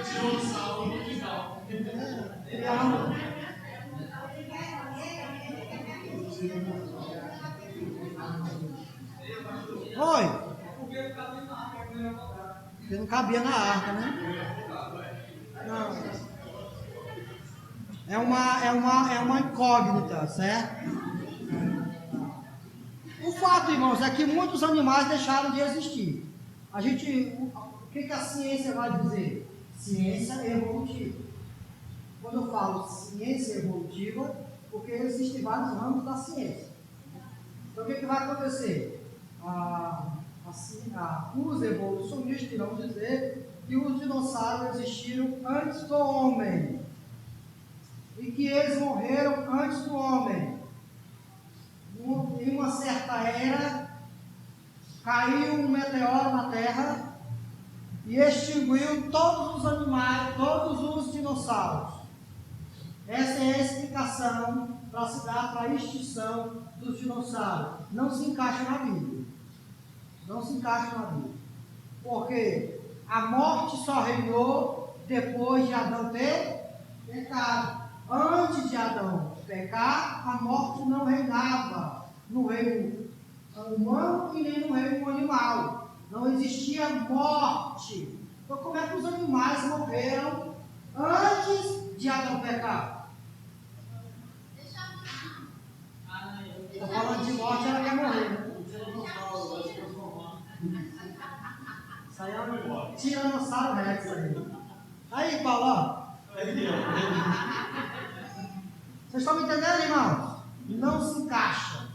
Tirou o salvo no final. Oi? Porque ele está dentro da arca, que não ia voltar. Porque não cabia na arca, né? Não. É uma incógnita, certo? O fato, irmãos, é que muitos animais deixaram de existir. O que a ciência vai dizer? Ciência evolutiva. Quando eu falo ciência evolutiva, porque existem vários ramos da ciência. Então o que vai acontecer? Os evolucionistas irão dizer que os dinossauros existiram antes do homem e que eles morreram antes do homem. Em uma certa era, caiu um meteoro na Terra e extinguiu todos os animais, todos os dinossauros. Essa é a explicação para se dar para a extinção dos dinossauros. Não se encaixa na Bíblia. Não se encaixa na Bíblia. Porque a morte só reinou depois de Adão ter pecado. Antes de Adão pecar, a morte não reinava no reino humano e nem no reino animal. Não existia morte. Então como é que os animais morreram antes de Adão pecar? Estou falando de morte, ela quer morrer, né? Isso aí é um tiranossauro rex aí. Aí, Paulo, ó. Vocês estão me entendendo, irmãos? Não se encaixa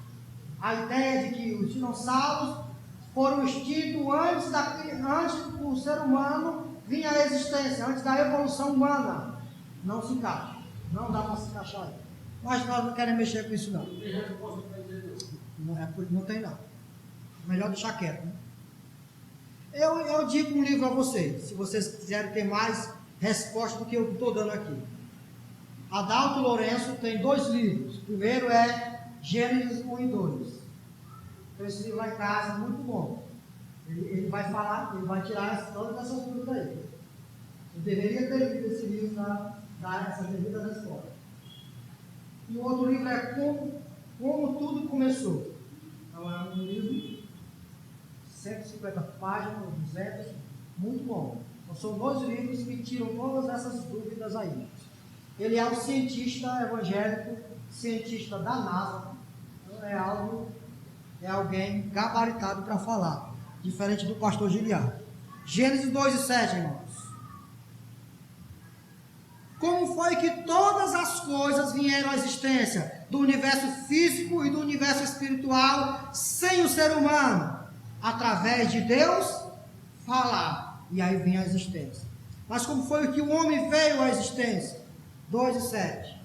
a ideia de que os dinossauros foram extintos antes do ser humano vir à existência, antes da evolução humana. Não se encaixa. Não dá para se encaixar aí. Mas nós não queremos mexer com isso, não. Não tem, não. Melhor deixar quieto, né? Eu digo um livro a vocês, se vocês quiserem ter mais resposta do que eu estou dando aqui. Adalto Lourenço tem 2 livros. O primeiro é Gênesis 1 e 2. Então esse livro lá em casa é muito bom. Ele vai falar, ele vai tirar todas essas dúvidas aí. Eu deveria ter lido esse livro para dar essas devidas respostas. E o outro livro é Como Tudo Começou. Então é um livro, 150 páginas, 200, muito bom. Então são 2 livros que tiram todas essas dúvidas aí. Ele é um cientista evangélico, cientista da NASA. Então é alguém gabaritado para falar, diferente do pastor Giliar. Gênesis 2 e 7, irmãos. Como foi que todas as coisas vieram à existência do universo físico e do universo espiritual sem o ser humano? Através de Deus falar. E aí vem a existência. Mas como foi que o homem veio à existência? 2 e 7.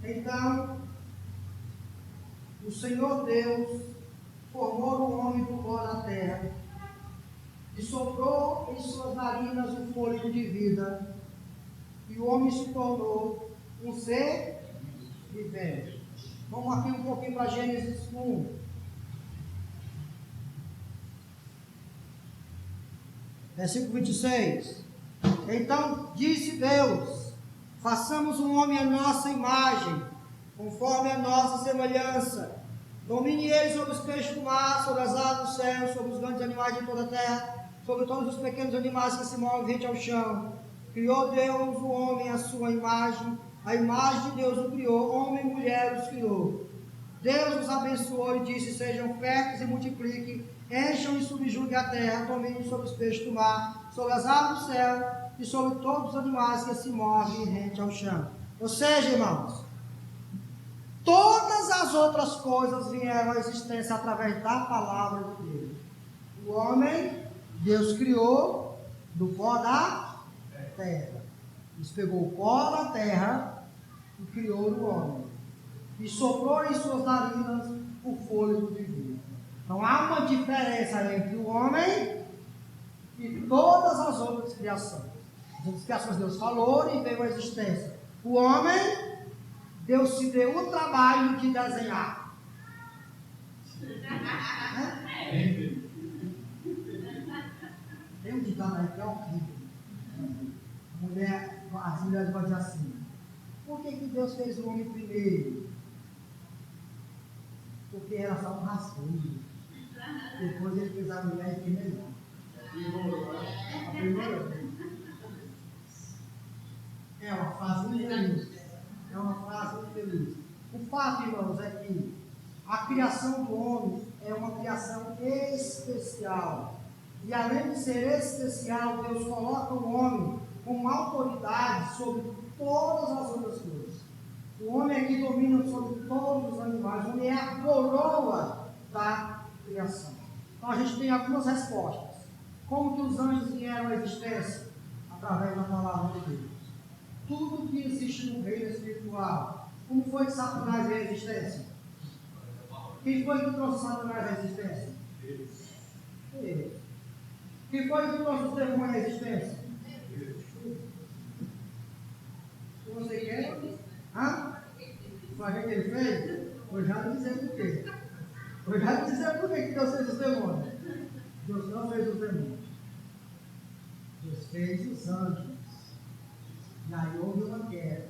Então, o Senhor Deus formou o homem do pó da terra e soprou em suas narinas o fôlego de vida, e o homem se tornou um ser vivente. Vamos aqui um pouquinho para Gênesis 1. Versículo 26. Então disse Deus: façamos um homem à nossa imagem, conforme a nossa semelhança. Domine ele sobre os peixes do mar, sobre as aves do céu, sobre os grandes animais de toda a terra, sobre todos os pequenos animais que se movem rente ao chão. Criou Deus o homem à sua imagem, a imagem de Deus o criou, homem e mulher os criou. Deus os abençoou e disse: sejam férteis e multipliquem, encham e subjuguem a terra, dominem sobre os peixes do mar, sobre as aves do céu e sobre todos os animais que se movem rente ao chão. Ou seja, irmãos, todas as outras coisas vieram à existência através da palavra de Deus. O homem, Deus criou do pó da terra. Deus pegou o pó da terra e criou o homem. E soprou em suas narinas o fôlego de vida. Então há uma diferença entre o homem e todas as outras criações. As outras criações Deus falou e veio à existência. O homem, Deus se deu o trabalho de desenhar. Tem um ditado aí que é horrível. As mulheres vão dizer assim: Por que Deus fez o homem primeiro? Porque era só um rascunho. Depois ele fez a mulher e fez melhor. Aprimorou. É uma frase muito feliz. É uma frase muito feliz. O fato, irmãos, é que a criação do homem é uma criação especial. E além de ser especial, Deus coloca o homem com autoridade sobre todas as outras coisas. O homem é que domina sobre todos os animais. O homem é a coroa da criação. Então a gente tem algumas respostas. Como que os anjos vieram à existência? Através da palavra de Deus. Tudo que existe no reino espiritual. Como foi que Satanás veio à existência? Quem foi que trouxe Satanás à existência? Deus. Quem foi que trouxe os demônios à existência? Deus. Se você quer? Hã? Sabe o que ele fez? Vou já lhe dizer por quê. Vou já lhe dizer por que Deus fez os demônios. Deus não fez os demônios. Deus fez os anjos. E aí houve uma guerra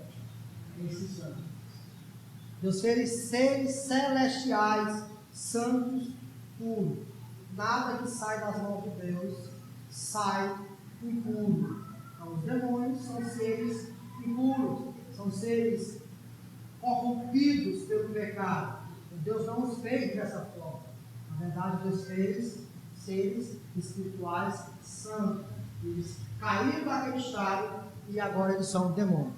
esses anjos. Deus fez seres celestiais, santos, puros. Nada que sai das mãos de Deus sai impuro. Então, os demônios são seres impuros, são seres corrompidos pelo pecado. Deus não os fez dessa forma. Na verdade, Deus fez seres espirituais santos. Eles caíram daquele estado e agora eles são demônios.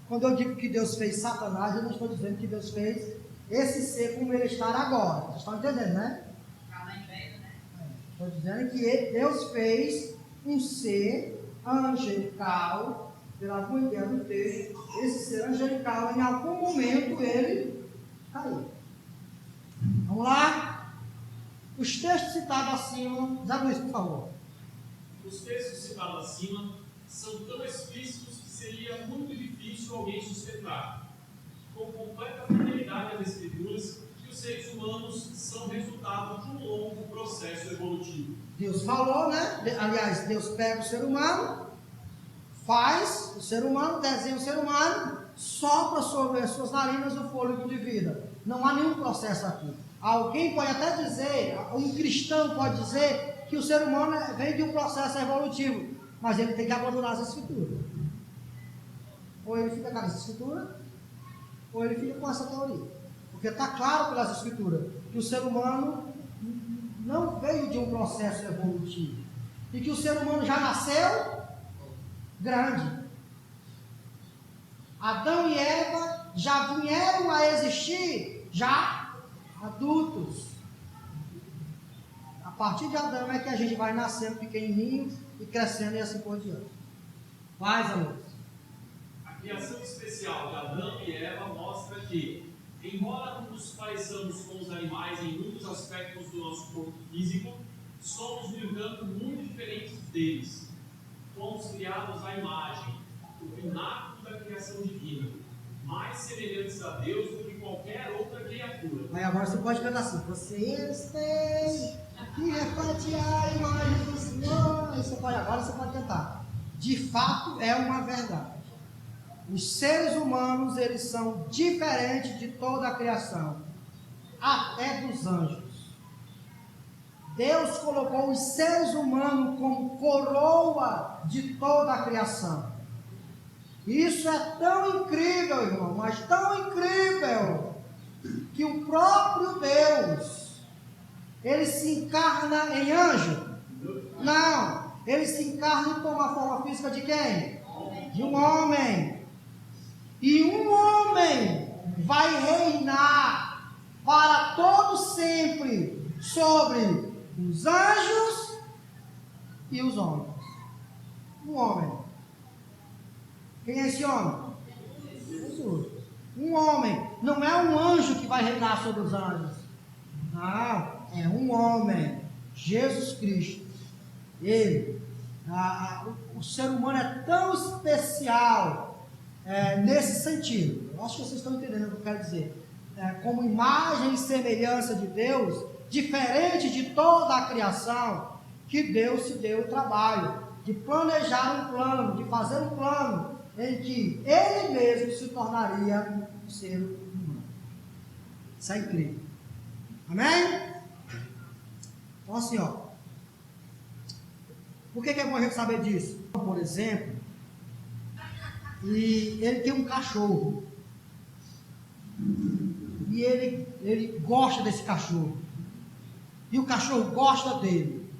Quando eu digo que Deus fez Satanás, eu não estou dizendo que Deus fez esse ser como ele está agora. Vocês estão entendendo, né? Estou dizendo que Deus fez um ser angelical, pela boa ideia do texto, esse ser angelical, em algum momento ele caiu. Vamos lá? Os textos citados acima, Zé Luiz, por favor. Os textos citados acima são tão explícitos que seria muito difícil alguém sustentar, com completa fidelidade às Escrituras, que os seres humanos são resultado de um longo processo evolutivo. Deus falou, né? Aliás, Deus pega o ser humano, faz o ser humano, desenha o ser humano, sopra sobre as suas narinas o fôlego de vida. Não há nenhum processo aqui. Alguém pode até dizer, um cristão pode dizer que o ser humano vem de um processo evolutivo, mas ele tem que abandonar as escrituras. Ou ele fica com essa escritura, ou ele fica com essa teoria. Porque está claro pelas escrituras que o ser humano não veio de um processo evolutivo. E que o ser humano já nasceu grande. Adão e Eva já vieram a existir já adultos. A partir de Adão é que a gente vai nascendo pequenininho e crescendo e assim por diante. Vai, amor. A criação especial de Adão e Eva mostra que, embora nos pareçamos com os animais em muitos aspectos do nosso corpo físico, somos, no entanto, muito diferentes deles. Fomos criados à imagem, o pináculo da criação divina, mais semelhantes a Deus do que qualquer outra criatura. Aí agora você pode cantar assim: vocês têm que repatriar a imagem do Senhor. Agora você pode cantar. De fato, é uma verdade. Os seres humanos, eles são diferentes de toda a criação, até dos anjos. Deus colocou os seres humanos como coroa de toda a criação. Isso é tão incrível, irmão, mas tão incrível, que o próprio Deus, ele se encarna em anjo? Não, ele se encarna e toma a forma física de quem? De um homem. E um homem vai reinar para todo sempre sobre os anjos e os homens. Um homem. Quem é esse homem? Jesus. Um homem. Não é um anjo que vai reinar sobre os anjos. Não, é um homem. Jesus Cristo. Ele. O ser humano é tão especial nesse sentido. Eu acho que vocês estão entendendo o que eu quero dizer. Como imagem e semelhança de Deus, diferente de toda a criação, que Deus se deu o trabalho de planejar um plano, de fazer um plano, em que ele mesmo se tornaria um ser humano. Isso é incrível. Amém? Então assim, ó. Por que é bom a gente saber disso? Por exemplo, e ele tem um cachorro. E ele gosta desse cachorro. E o cachorro gosta dele.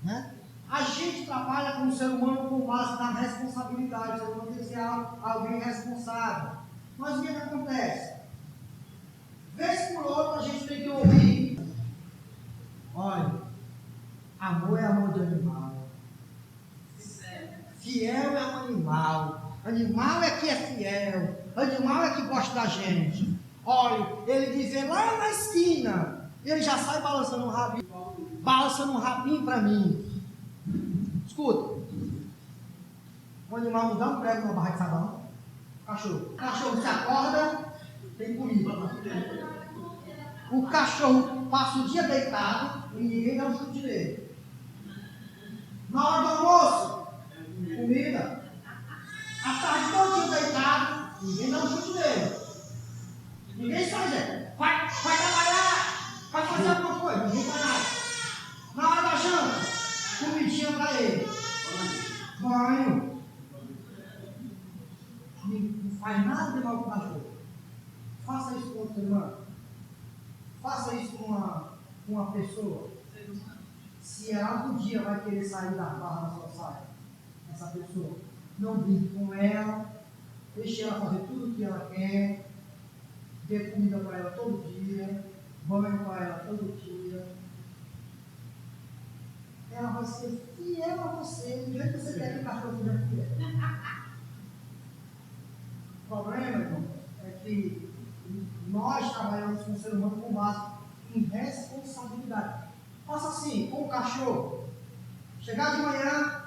Né? A gente trabalha com o ser humano com base na responsabilidade. O ser humano tem que ser alguém responsável. Mas o que acontece? Vez por outra a gente tem que ouvir. Olha, amor é amor de animal. Fiel é um animal. Animal é que é fiel. Animal é que gosta da gente. Olha, ele diz lá na esquina. Ele já sai balançando um rabinho. Balançando um rabinho para mim. Escuta. O animal não dá um prego na barra de sabão. Cachorro. O cachorro se acorda, tem comida. O cachorro passa o dia deitado e ninguém dá um chute nele. Na hora do almoço, comida. A tarde todo dia deitado, ninguém dá um chute nele. Ninguém sai dele. Vai trabalhar, vai fazer alguma coisa, ninguém faz nada. Na hora da janta, comidinha para ele. Banho. Não faz nada de mal com o cachorro. Faça isso com outro irmão. Faça isso com uma pessoa. Se ela um dia vai querer sair da barra da sua saia, essa pessoa, não brinque com ela, deixe ela fazer tudo o que ela quer, dê comida para ela todo dia, banho para ela todo dia. Ela vai ser fiel a você, do jeito que você quer que o cachorro seja fiel. O problema, irmão, é que nós trabalhamos com o ser humano com base em responsabilidade. Faça assim, com o cachorro. Chegar de manhã,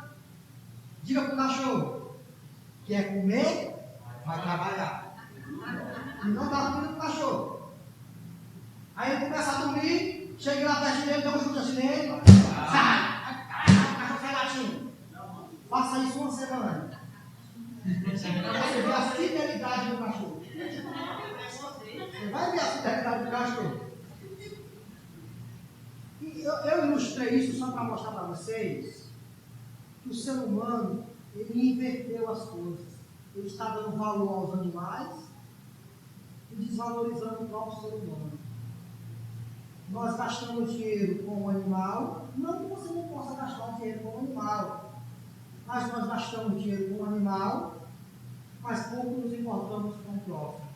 diga para o cachorro: quer comer? Vai trabalhar. E não dá comida para o cachorro. Aí ele começa a dormir, chega lá perto dele, dá um chute assim nele, sai! O cachorro sai latindo. Faça isso uma semana. Você vê a fidelidade do cachorro. Você vai ver a fidelidade do cachorro. E eu ilustrei isso só para mostrar para vocês que o ser humano, ele inverteu as coisas. Ele está dando valor aos animais e desvalorizando o próprio ser humano. Nós gastamos dinheiro com o animal, não que você não possa gastar dinheiro com o animal, mas nós gastamos dinheiro com o animal, mas pouco nos importamos com o próprio.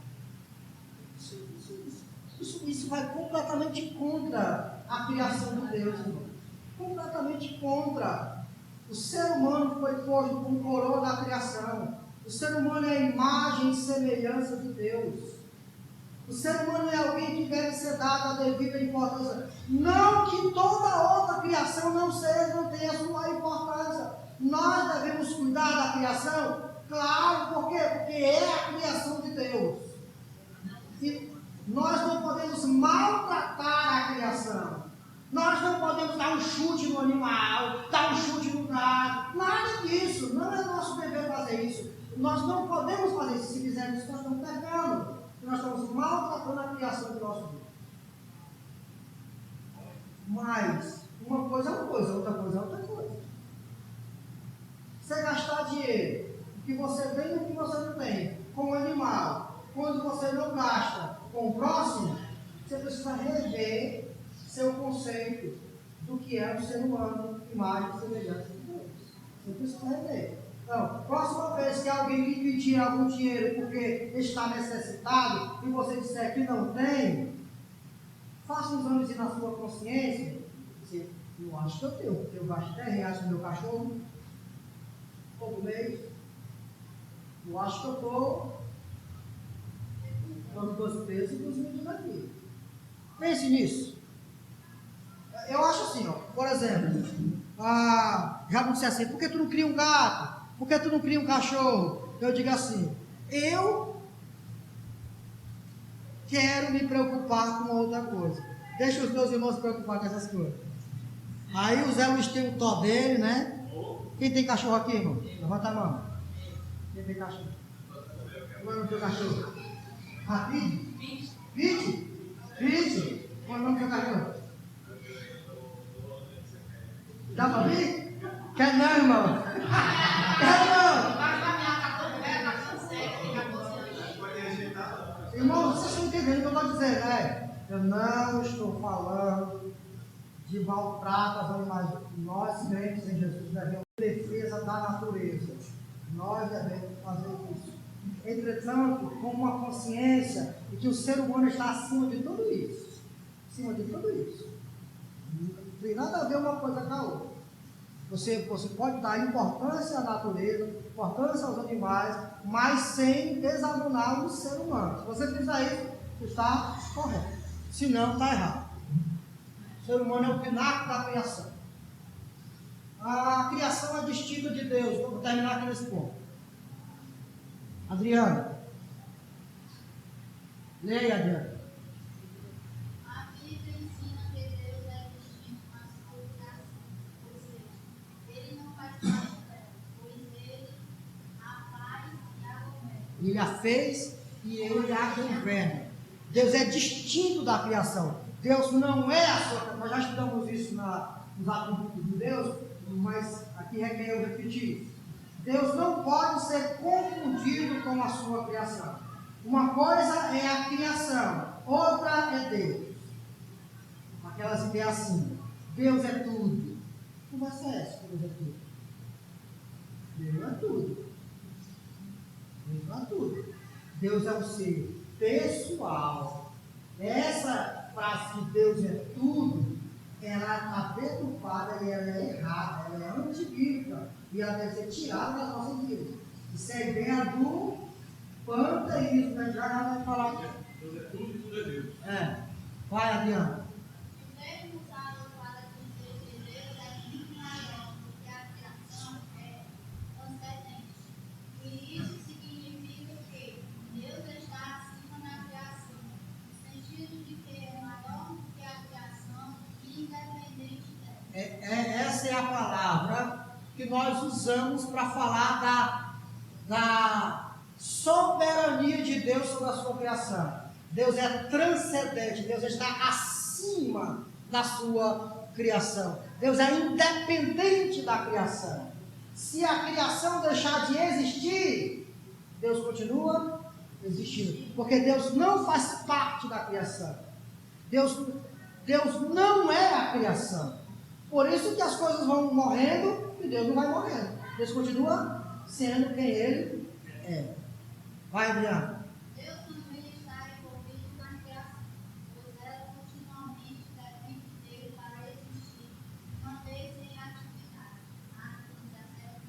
Isso vai completamente contra a criação de Deus, irmão. Completamente contra. O ser humano foi posto como coroa da criação. O ser humano é a imagem e semelhança de Deus. O ser humano é alguém que deve ser dado a devida importância. Não que toda outra criação não tenha sua importância. Nós devemos cuidar da criação, claro, por quê? Porque é a criação de Deus. E nós não podemos maltratar a criação. Nós não podemos dar um chute no animal, dar um chute no gado, nada disso. Não é nosso dever fazer isso. Nós não podemos fazer isso. Se fizermos isso, nós estamos pecando. Nós estamos maltratando a criação do nosso Deus. Mas uma coisa é uma coisa, outra coisa é outra coisa. Você gastar dinheiro, o que você tem e o que você não tem, com o animal, quando você não gasta com o próximo, você precisa rever seu conceito do que é o ser humano, imagem e semelhança de Deus. Você precisa rever. Então, próxima vez que alguém lhe pedir algum dinheiro porque está necessitado e você disser que não tem, faça um exame na sua consciência. Você, eu acho que eu tenho, porque eu gasto R$10 no meu cachorro todo mês. Eu acho que eu estou dando 2 pesos e 2 medidas aqui. Pense nisso. Eu acho assim, ó, por exemplo, já não sei assim, por que tu não cria um gato? Por que tu não cria um cachorro? Eu digo assim, eu quero me preocupar com outra coisa. Deixa os meus irmãos se preocupar com essas coisas. Aí o Zé Luiz tem o tó dele, né? Quem tem cachorro aqui, irmão? Levanta a mão. Quem tem cachorro? Qual é o nome do teu cachorro? Rapide? Pete? Qual é o nome do teu cachorro? Dá pra vir? Quer não, irmão? Quer não? Irmão, vocês estão entendendo o que eu estou dizendo, né? Eu não estou falando de maltrato aos animais. Nós, crentes em Jesus, devemos defesa da natureza. Nós devemos fazer isso. Entretanto, com uma consciência de que o ser humano está acima de tudo isso. Acima de tudo isso. Não tem nada a ver uma coisa com a outra. Você pode dar importância à natureza, importância aos animais, mas sem desabonar o ser humano. Se você fizer isso, está correto. Se não, está errado. O ser humano é o pináculo da criação. A criação é distinta de Deus. Vamos terminar aqui nesse ponto. Adriana. Leia, Adriana. A Bíblia ensina que Deus é distinto na sua criação, ou seja, Ele não faz parte dela, pois Ele a faz e a governa. Ele a fez e ele a governa. Deus é distinto da criação. Deus não é a sua. Nós já estudamos isso nos atributos de Deus, mas aqui requer eu repetir. Deus não pode ser confundido com a sua criação. Uma coisa é a criação, outra é Deus. Aquelas ideias assim: Deus é tudo. Não vai ser essa que Deus é tudo. Deus é tudo. Deus não é tudo. Deus é um ser pessoal. Essa frase de Deus é tudo, ela está deturpada e ela é errada, ela é antibíblica e ela deve ser tirada das nossas vidas. Isso é ideia do panteísmo, né? Já vai falar. Deus é tudo e tudo é Deus. É. Vai, Adriana. O termo usado para dizer que Deus é muito maior do que a criação é transcendente. E isso significa que Deus está acima da criação, no sentido de que é maior do que a criação e independente dela. Essa é a palavra que nós usamos para falar da soberania de Deus sobre a sua criação. Deus é transcendente, Deus está acima da sua criação. Deus é independente da criação. Se a criação deixar de existir, Deus continua existindo. Porque Deus não faz parte da criação. Deus não é a criação. Por isso que as coisas vão morrendo e Deus não vai morrendo. Deus continua sendo quem Ele é. Vai, Adriana. Deus também está envolvido na criação, pois ela continuamente depende dele para existir, manter-se em atividade. Atos 17,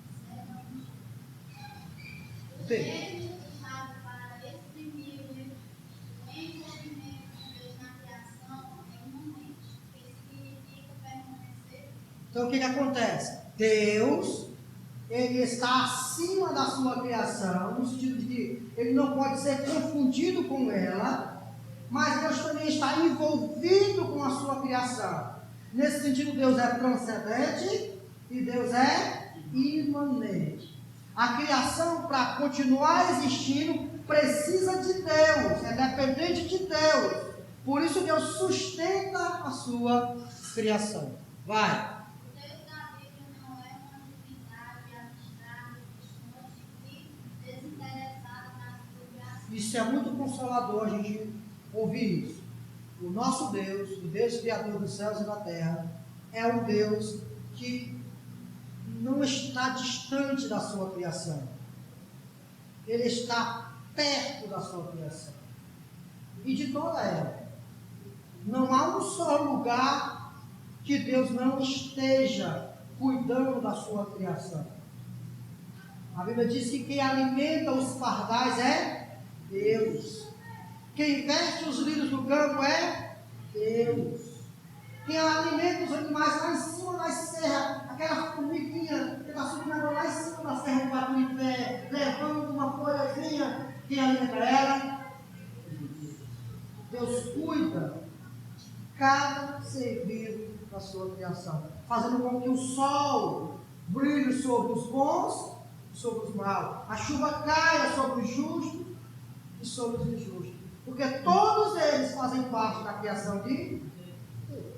17. O termo usado para exprimir o envolvimento de Deus na criação é imanente, que significa permanecer. Então o que acontece? Deus, Ele está acima da sua criação, no sentido de que Ele não pode ser confundido com ela, mas Deus também está envolvido com a sua criação. Nesse sentido, Deus é transcendente e Deus é imanente. A criação, para continuar existindo, precisa de Deus, é dependente de Deus. Por isso Deus sustenta a sua criação. Vai. O Deus da Bíblia não é uma divindade abstrata, distante e desinteressada na sua criação. Isso é muito consolador a gente ouvir isso. O nosso Deus, o Deus Criador dos céus e da terra, é um Deus que não está distante da sua criação. Ele está perto da sua criação. E de toda ela. Não há um só lugar que Deus não esteja cuidando da sua criação. A Bíblia diz que quem alimenta os pardais é Deus. Quem veste os lírios do campo é Deus. Quem alimenta os animais lá em cima da serra, aquela formiguinha que está subindo lá em cima da serra, batendo em pé, levando uma folhazinha, quem alimenta ela? Deus cuida cada ser vivo da sua criação, fazendo com que o sol brilhe sobre os bons sobre os maus. A chuva caia sobre os justos e sobre os injustos. Porque todos eles fazem parte da criação de Deus.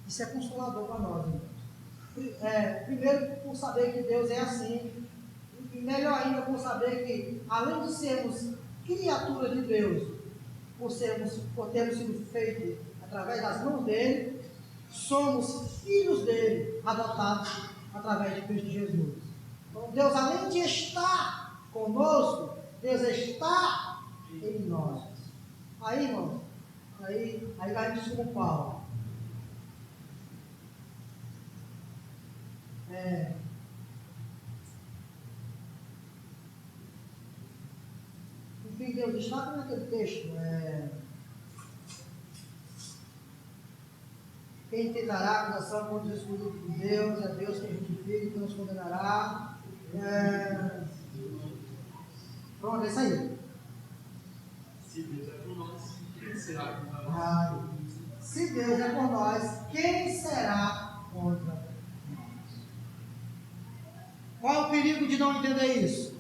Isso é consolador para nós, irmãos. Primeiro, por saber que Deus é assim. E melhor ainda, por saber que, além de sermos criaturas de Deus, por termos sido feitos através das mãos dele, somos filhos dele, adotados através de Cristo Jesus. Então, Deus, além de estar conosco, Deus está em nós. Aí, irmão, aí vai disso com Paulo. Enfim, Deus destaca naquele texto. Quem tentará a acusação contra os escolhidos de Deus, é Deus que justifica e que nos condenará. Pronto, é isso aí. Se Deus é por nós, quem será contra nós? Se Deus é por nós, quem será contra nós? Qual é o perigo de não entender isso?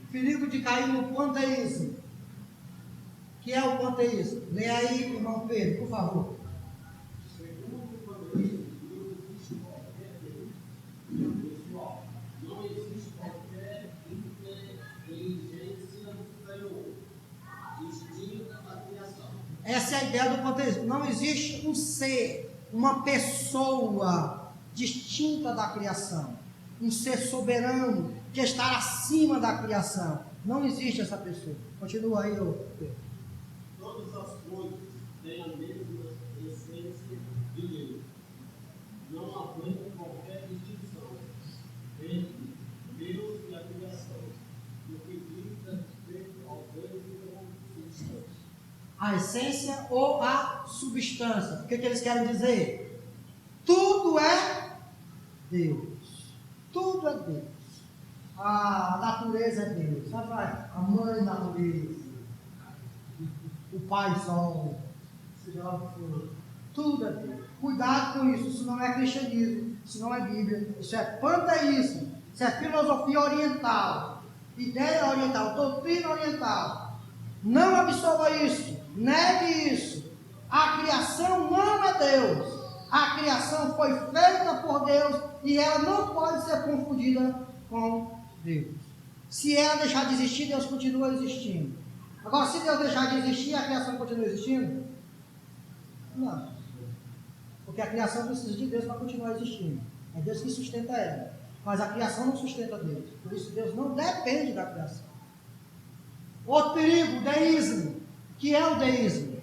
O perigo de cair no panteísmo. O que é o panteísmo? Lê aí, irmão Pedro, por favor. Segundo o panteísmo, não existe qualquer Deus pessoal. Não existe qualquer inteligência superior, distinta da criação. Essa é a ideia do panteísmo. Não existe um ser, uma pessoa distinta da criação. Um ser soberano que está acima da criação. Não existe essa pessoa. Continua aí, Pedro. Todas as coisas têm a mesma essência de Deus. Não havendo qualquer distinção entre Deus e a criação, no que diz a respeito ao Deus e ao substância. A essência ou a substância. O que eles querem dizer? Tudo é Deus. Tudo é Deus. A natureza é Deus. A mãe natureza. O pai sol. Seja lá o que for. Tudo é Deus. Cuidado com isso. Isso não é cristianismo. Isso não é Bíblia. Isso é panteísmo. Isso é filosofia oriental. Ideia oriental. Doutrina oriental. Não absorva isso. Negue isso. A criação não é Deus. A criação foi feita por Deus e ela não pode ser confundida com Deus. Se ela deixar de existir, Deus continua existindo. Agora, se Deus deixar de existir, a criação continua existindo? Não. Porque a criação precisa de Deus para continuar existindo. É Deus que sustenta ela. Mas a criação não sustenta Deus. Por isso, Deus não depende da criação. Outro perigo, o deísmo. O que é o deísmo?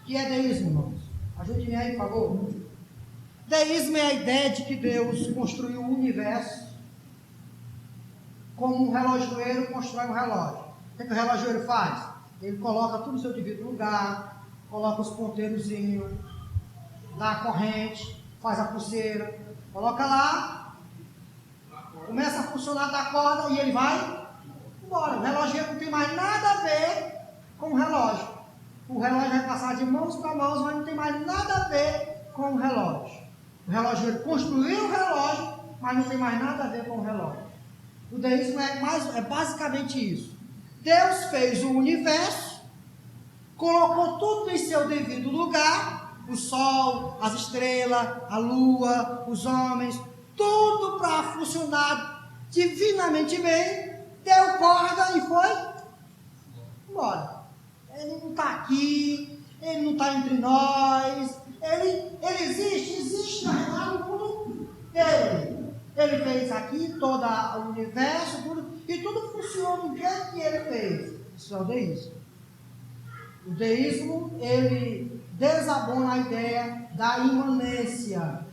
O que é deísmo, irmãos? Ajude-me aí, por favor. Deísmo é a ideia de que Deus construiu o universo como um relojoeiro constrói um relógio. O que o relojoeiro faz? Ele coloca tudo no seu devido lugar, coloca os ponteirozinhos, dá a corrente, faz a pulseira, coloca lá, começa a funcionar da corda e ele vai embora. O relojoeiro não tem mais nada a ver com o relógio. O relógio vai passar de mãos para mãos, mas não tem mais nada a ver com o relógio. O relojoeiro construiu o relógio, mas não tem mais nada a ver com o relógio. O deísmo é basicamente isso. Deus fez o universo, colocou tudo em seu devido lugar, o sol, as estrelas, a lua, os homens, tudo para funcionar divinamente bem, deu corda e foi embora. Ele não está aqui, ele não está entre nós, ele existe lá no mundo dele. Ele fez aqui todo o universo, e tudo funciona do jeito que ele fez. Isso é o deísmo. O deísmo, ele desabona a ideia da imanência.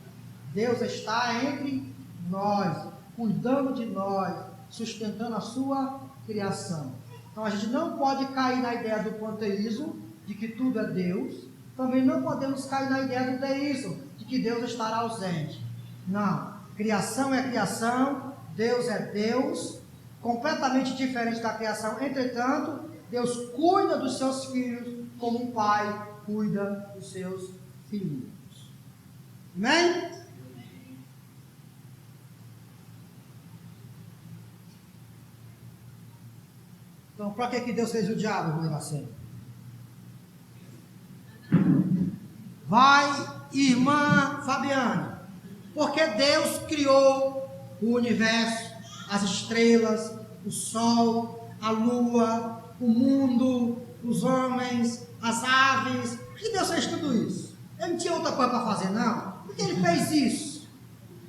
Deus está entre nós, cuidando de nós, sustentando a sua criação. Então a gente não pode cair na ideia do panteísmo, de que tudo é Deus. Também não podemos cair na ideia do deísmo, de que Deus estará ausente. Não. Criação é criação, Deus é Deus, completamente diferente da criação. Entretanto, Deus cuida dos seus filhos como um pai cuida dos seus filhos. Amém? Então, para que Deus fez o diabo, irmã Iracema? Vai, irmã Fabiana. Porque Deus criou o universo, as estrelas, o sol, a lua, o mundo, os homens, as aves. Por que Deus fez tudo isso? Ele não tinha outra coisa para fazer, não? Por que ele fez isso?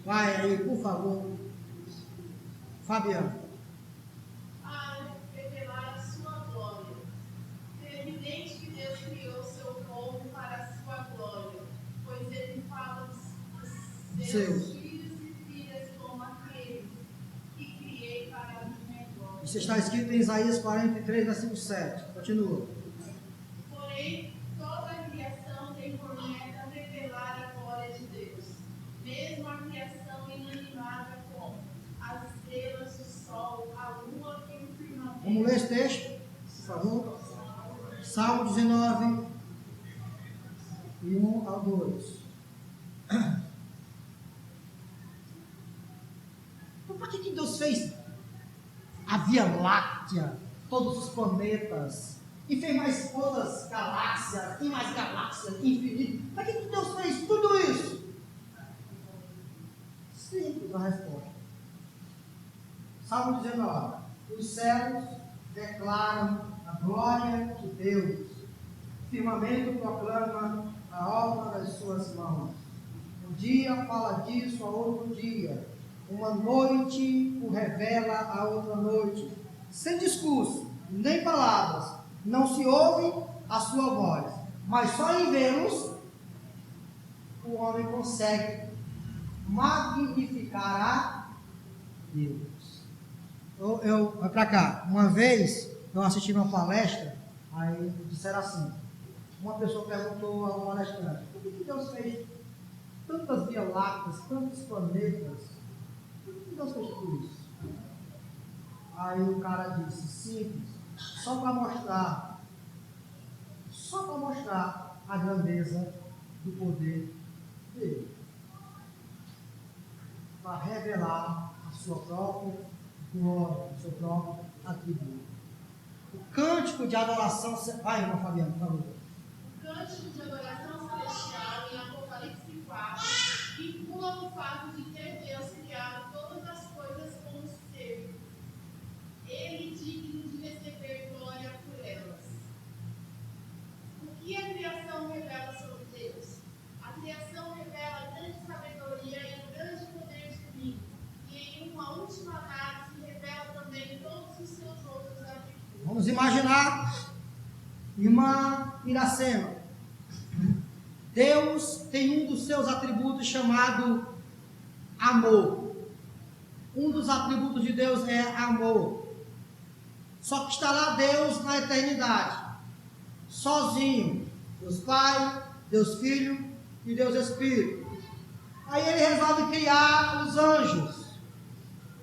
Vai aí, por favor. Fabiana. Para revelar a sua glória. É evidente que Deus criou seu povo para a sua glória, pois ele fala dos seus filhos e filhas como aqueles que criei para a minha glória. Isso está escrito em Isaías 43, versículo 7. Continua. Porém, toda a criação tem por meta revelar a glória de Deus, mesmo a criação inanimada como as estrelas, o sol, a lua e o firmamento. Vamos ler esse texto, por favor. Salmo 19, e 1 ao 2. Então, para que Deus fez a Via Láctea, todos os planetas, e fez mais outras galáxias, e mais galáxias, infinitas? Para que Deus fez tudo isso? Simples a resposta. Salmo 19. Os céus declaram a glória de Deus. O firmamento proclama a obra das suas mãos. Um dia fala disso a outro dia. Uma noite o revela a outra noite. Sem discurso, nem palavras. Não se ouve a sua voz. Mas só em vê-los o homem consegue magnificar a Deus. Vai para cá. Uma vez eu assisti uma palestra, aí disseram assim: uma pessoa perguntou a um palestrante, por que Deus fez tantas Via Lácteas, tantos planetas? Por que Deus fez tudo isso? Aí o cara disse: simples, só para mostrar a grandeza do poder dele, para revelar a sua própria glória, o seu próprio atributo. O cântico de adoração. Vai, irmã Fabiana, por favor. O cântico de adoração celestial em Apocalipse 4 vincula o fato de ter Deus criado todas as coisas como seu. Ele digno de receber glória por elas. O que a criação revela sobre Deus? A criação revela a grande sabedoria e o grande poder divino. E em uma última análise revela também todos os seus outros atributos. Vamos imaginar, irmã Iracema, Deus tem um dos seus atributos chamado amor. Um dos atributos de Deus é amor. Só que está lá Deus na eternidade, sozinho. Deus Pai, Deus Filho e Deus Espírito. Aí ele resolve criar os anjos.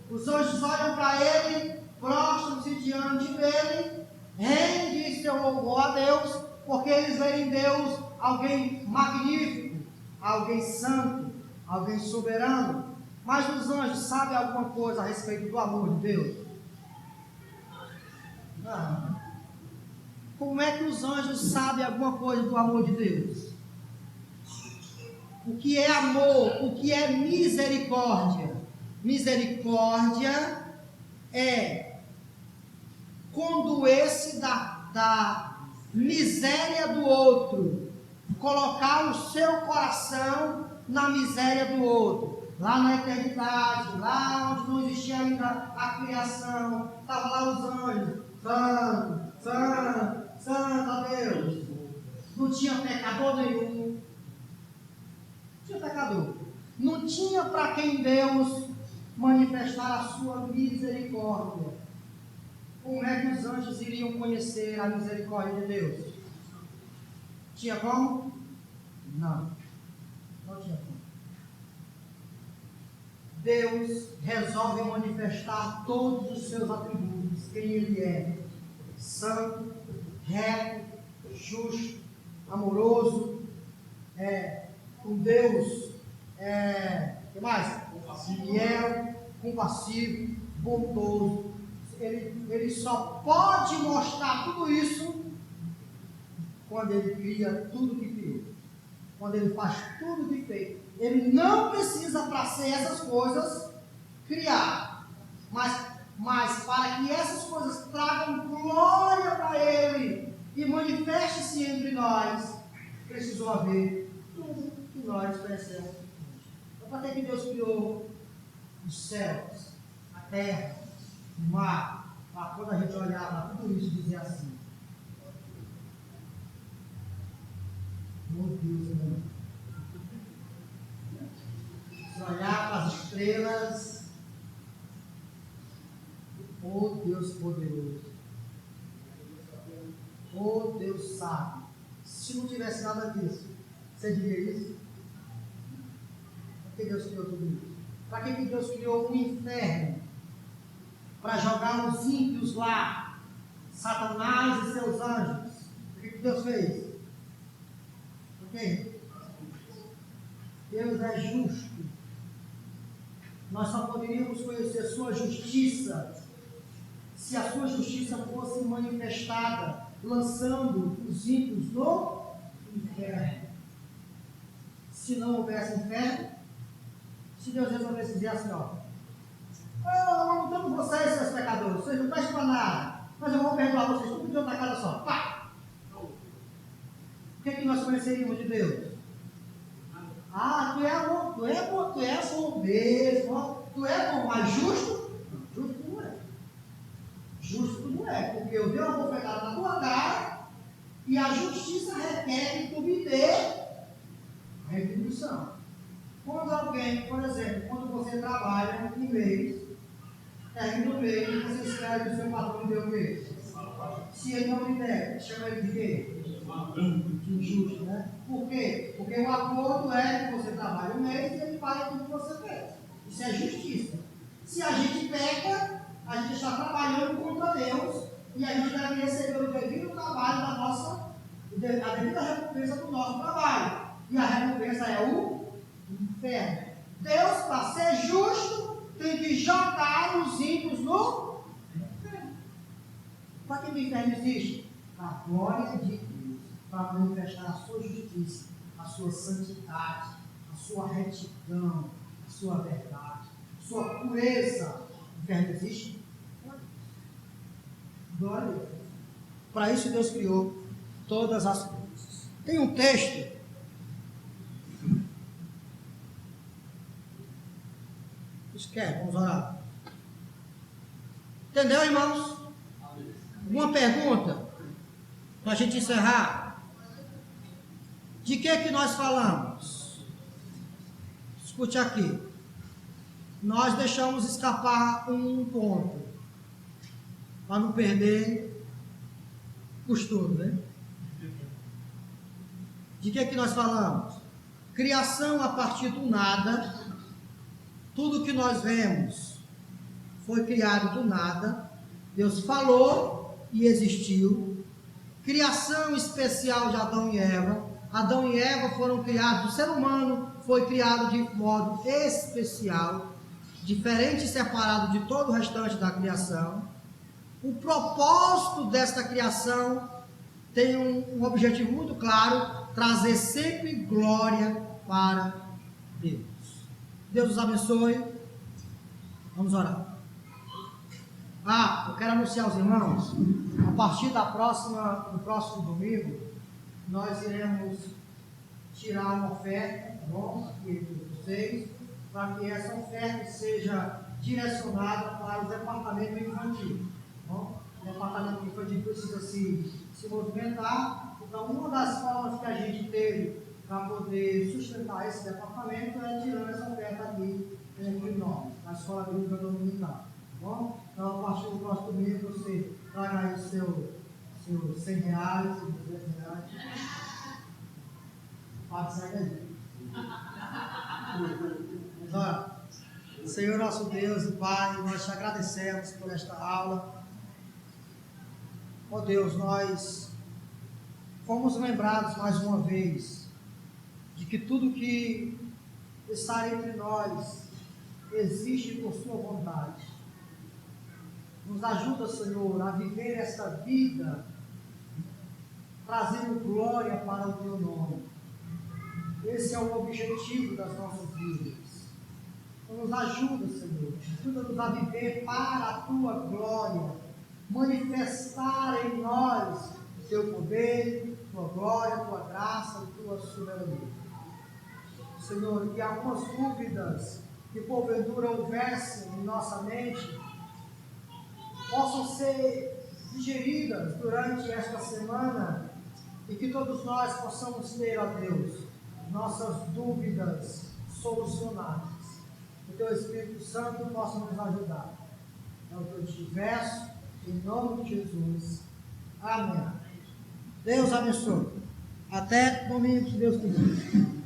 Os anjos olham para ele, prostram-se diante dele, rendem seu louvor a Deus, porque eles veem em Deus alguém magnífico, alguém santo, alguém soberano. Mas os anjos sabem alguma coisa a respeito do amor de Deus? Não. Como é que os anjos sabem alguma coisa do amor de Deus? O que é amor? O que é misericórdia? Misericórdia é quando esse da miséria do outro, colocar o seu coração na miséria do outro. Lá na eternidade, lá onde não existia ainda a criação, estavam lá os anjos, santo, santo, santo a Deus. Não tinha pecador nenhum. Não tinha pecador. Não tinha para quem Deus manifestar a sua misericórdia. Como é que os anjos iriam conhecer a misericórdia de Deus? Tinha como? Não. Não tinha como. Deus resolve manifestar todos os seus atributos. Quem Ele é: santo, reto, justo, amoroso, um Deus, que mais? Fiel, compassivo, bondoso. ele só pode mostrar tudo isso quando ele cria tudo que criou. Quando ele faz tudo que fez. Ele não precisa, para ser essas coisas, criar. Mas para que essas coisas tragam glória para ele e manifeste-se entre nós, precisou haver tudo que nós merecemos. Então, para que Deus criou os céus, a terra, o mar, para quando a gente olhar para tudo isso dizer assim: meu Deus, meu. Se olhar para as estrelas, oh Deus poderoso, oh Deus sábio. Se não tivesse nada disso, você diria isso? Por que Deus criou tudo isso? Para que Deus criou um inferno? Para jogar os ímpios lá, Satanás e seus anjos. O que Deus fez? Por quê? Deus é justo. Nós só poderíamos conhecer sua justiça se a sua justiça fosse manifestada, lançando os ímpios no inferno. Se não houvesse inferno, se Deus resolvesse dizer assim, ó: eu amo vocês, seus pecadores, vocês não prestam para nada, mas eu vou perdoar vocês tudo de outra cara só. Pá! O que nós conheceríamos de Deus? Ah, tu é bom, tu é bom, tu é bom mesmo, tu é bom, mas justo? Justo não é. Justo não é, porque eu dei uma bofetada na tua cara e a justiça requer que tu me dê retribuição. Quando alguém, por exemplo, quando você trabalha um mês, termina o mês, você espera que o seu patrão dê o quê? Se ele não lhe der, chama ele de quê? De injusto, né? Por quê? Porque o acordo é que você trabalha um mês e ele paga tudo que você fez. Isso é justiça. Se a gente peca, a gente está trabalhando contra Deus e a gente deve receber o devido trabalho da nossa, a devida recompensa do nosso trabalho. E a recompensa é o inferno. Deus, para ser justo, tem que jogar os ímpios no inferno. Para que o inferno existe? Para a glória de Deus, para manifestar a sua justiça, a sua santidade, a sua retidão, a sua verdade, a sua pureza. O inferno existe? Glória a Deus. Para isso Deus criou todas as coisas. Tem um texto vamos orar. Entendeu, irmãos? Alguma pergunta? Para a gente encerrar. De que nós falamos? Escute aqui. Nós deixamos escapar um ponto, para não perder costume, né? De que nós falamos? Criação a partir do nada. Tudo que nós vemos foi criado do nada. Deus falou e existiu. Criação especial de Adão e Eva. Adão e Eva foram criados, o ser humano foi criado de modo especial, diferente e separado de todo o restante da criação. O propósito desta criação tem um objetivo muito claro: trazer sempre glória para Deus. Deus os abençoe. Vamos orar. Eu quero anunciar aos irmãos, a partir do próximo domingo, nós iremos tirar uma oferta, tá bom? Aqui de vocês, para que essa oferta seja direcionada para o departamento infantil, tá bom? O departamento infantil precisa se movimentar. Então, uma das formas que a gente teve para poder sustentar esse departamento é tirando essa oferta aqui entre nós, na escola bíblica dominical, tá bom? Então, a partir do próximo domingo, você traga aí seus R$100, seus R$200. Pode sair daí. Mas olha, Senhor nosso Deus e Pai, nós te agradecemos por esta aula. Ó Deus, nós fomos lembrados mais uma vez de que tudo que está entre nós existe por sua vontade. Nos ajuda, Senhor, a viver esta vida, trazendo glória para o Teu nome. Esse é o objetivo das nossas vidas. Então, nos ajuda, Senhor. Ajuda-nos a viver para a Tua glória. Manifestar em nós o Teu poder, Tua glória, Tua graça e Tua soberania. Senhor, que algumas dúvidas que porventura houvessem em nossa mente possam ser digeridas durante esta semana e que todos nós possamos ter, ó Deus, nossas dúvidas solucionadas. Que o Teu Espírito Santo possa nos ajudar. É o que eu te peço, em nome de Jesus. Amém. Deus abençoe. Até domingo, se Deus quiser.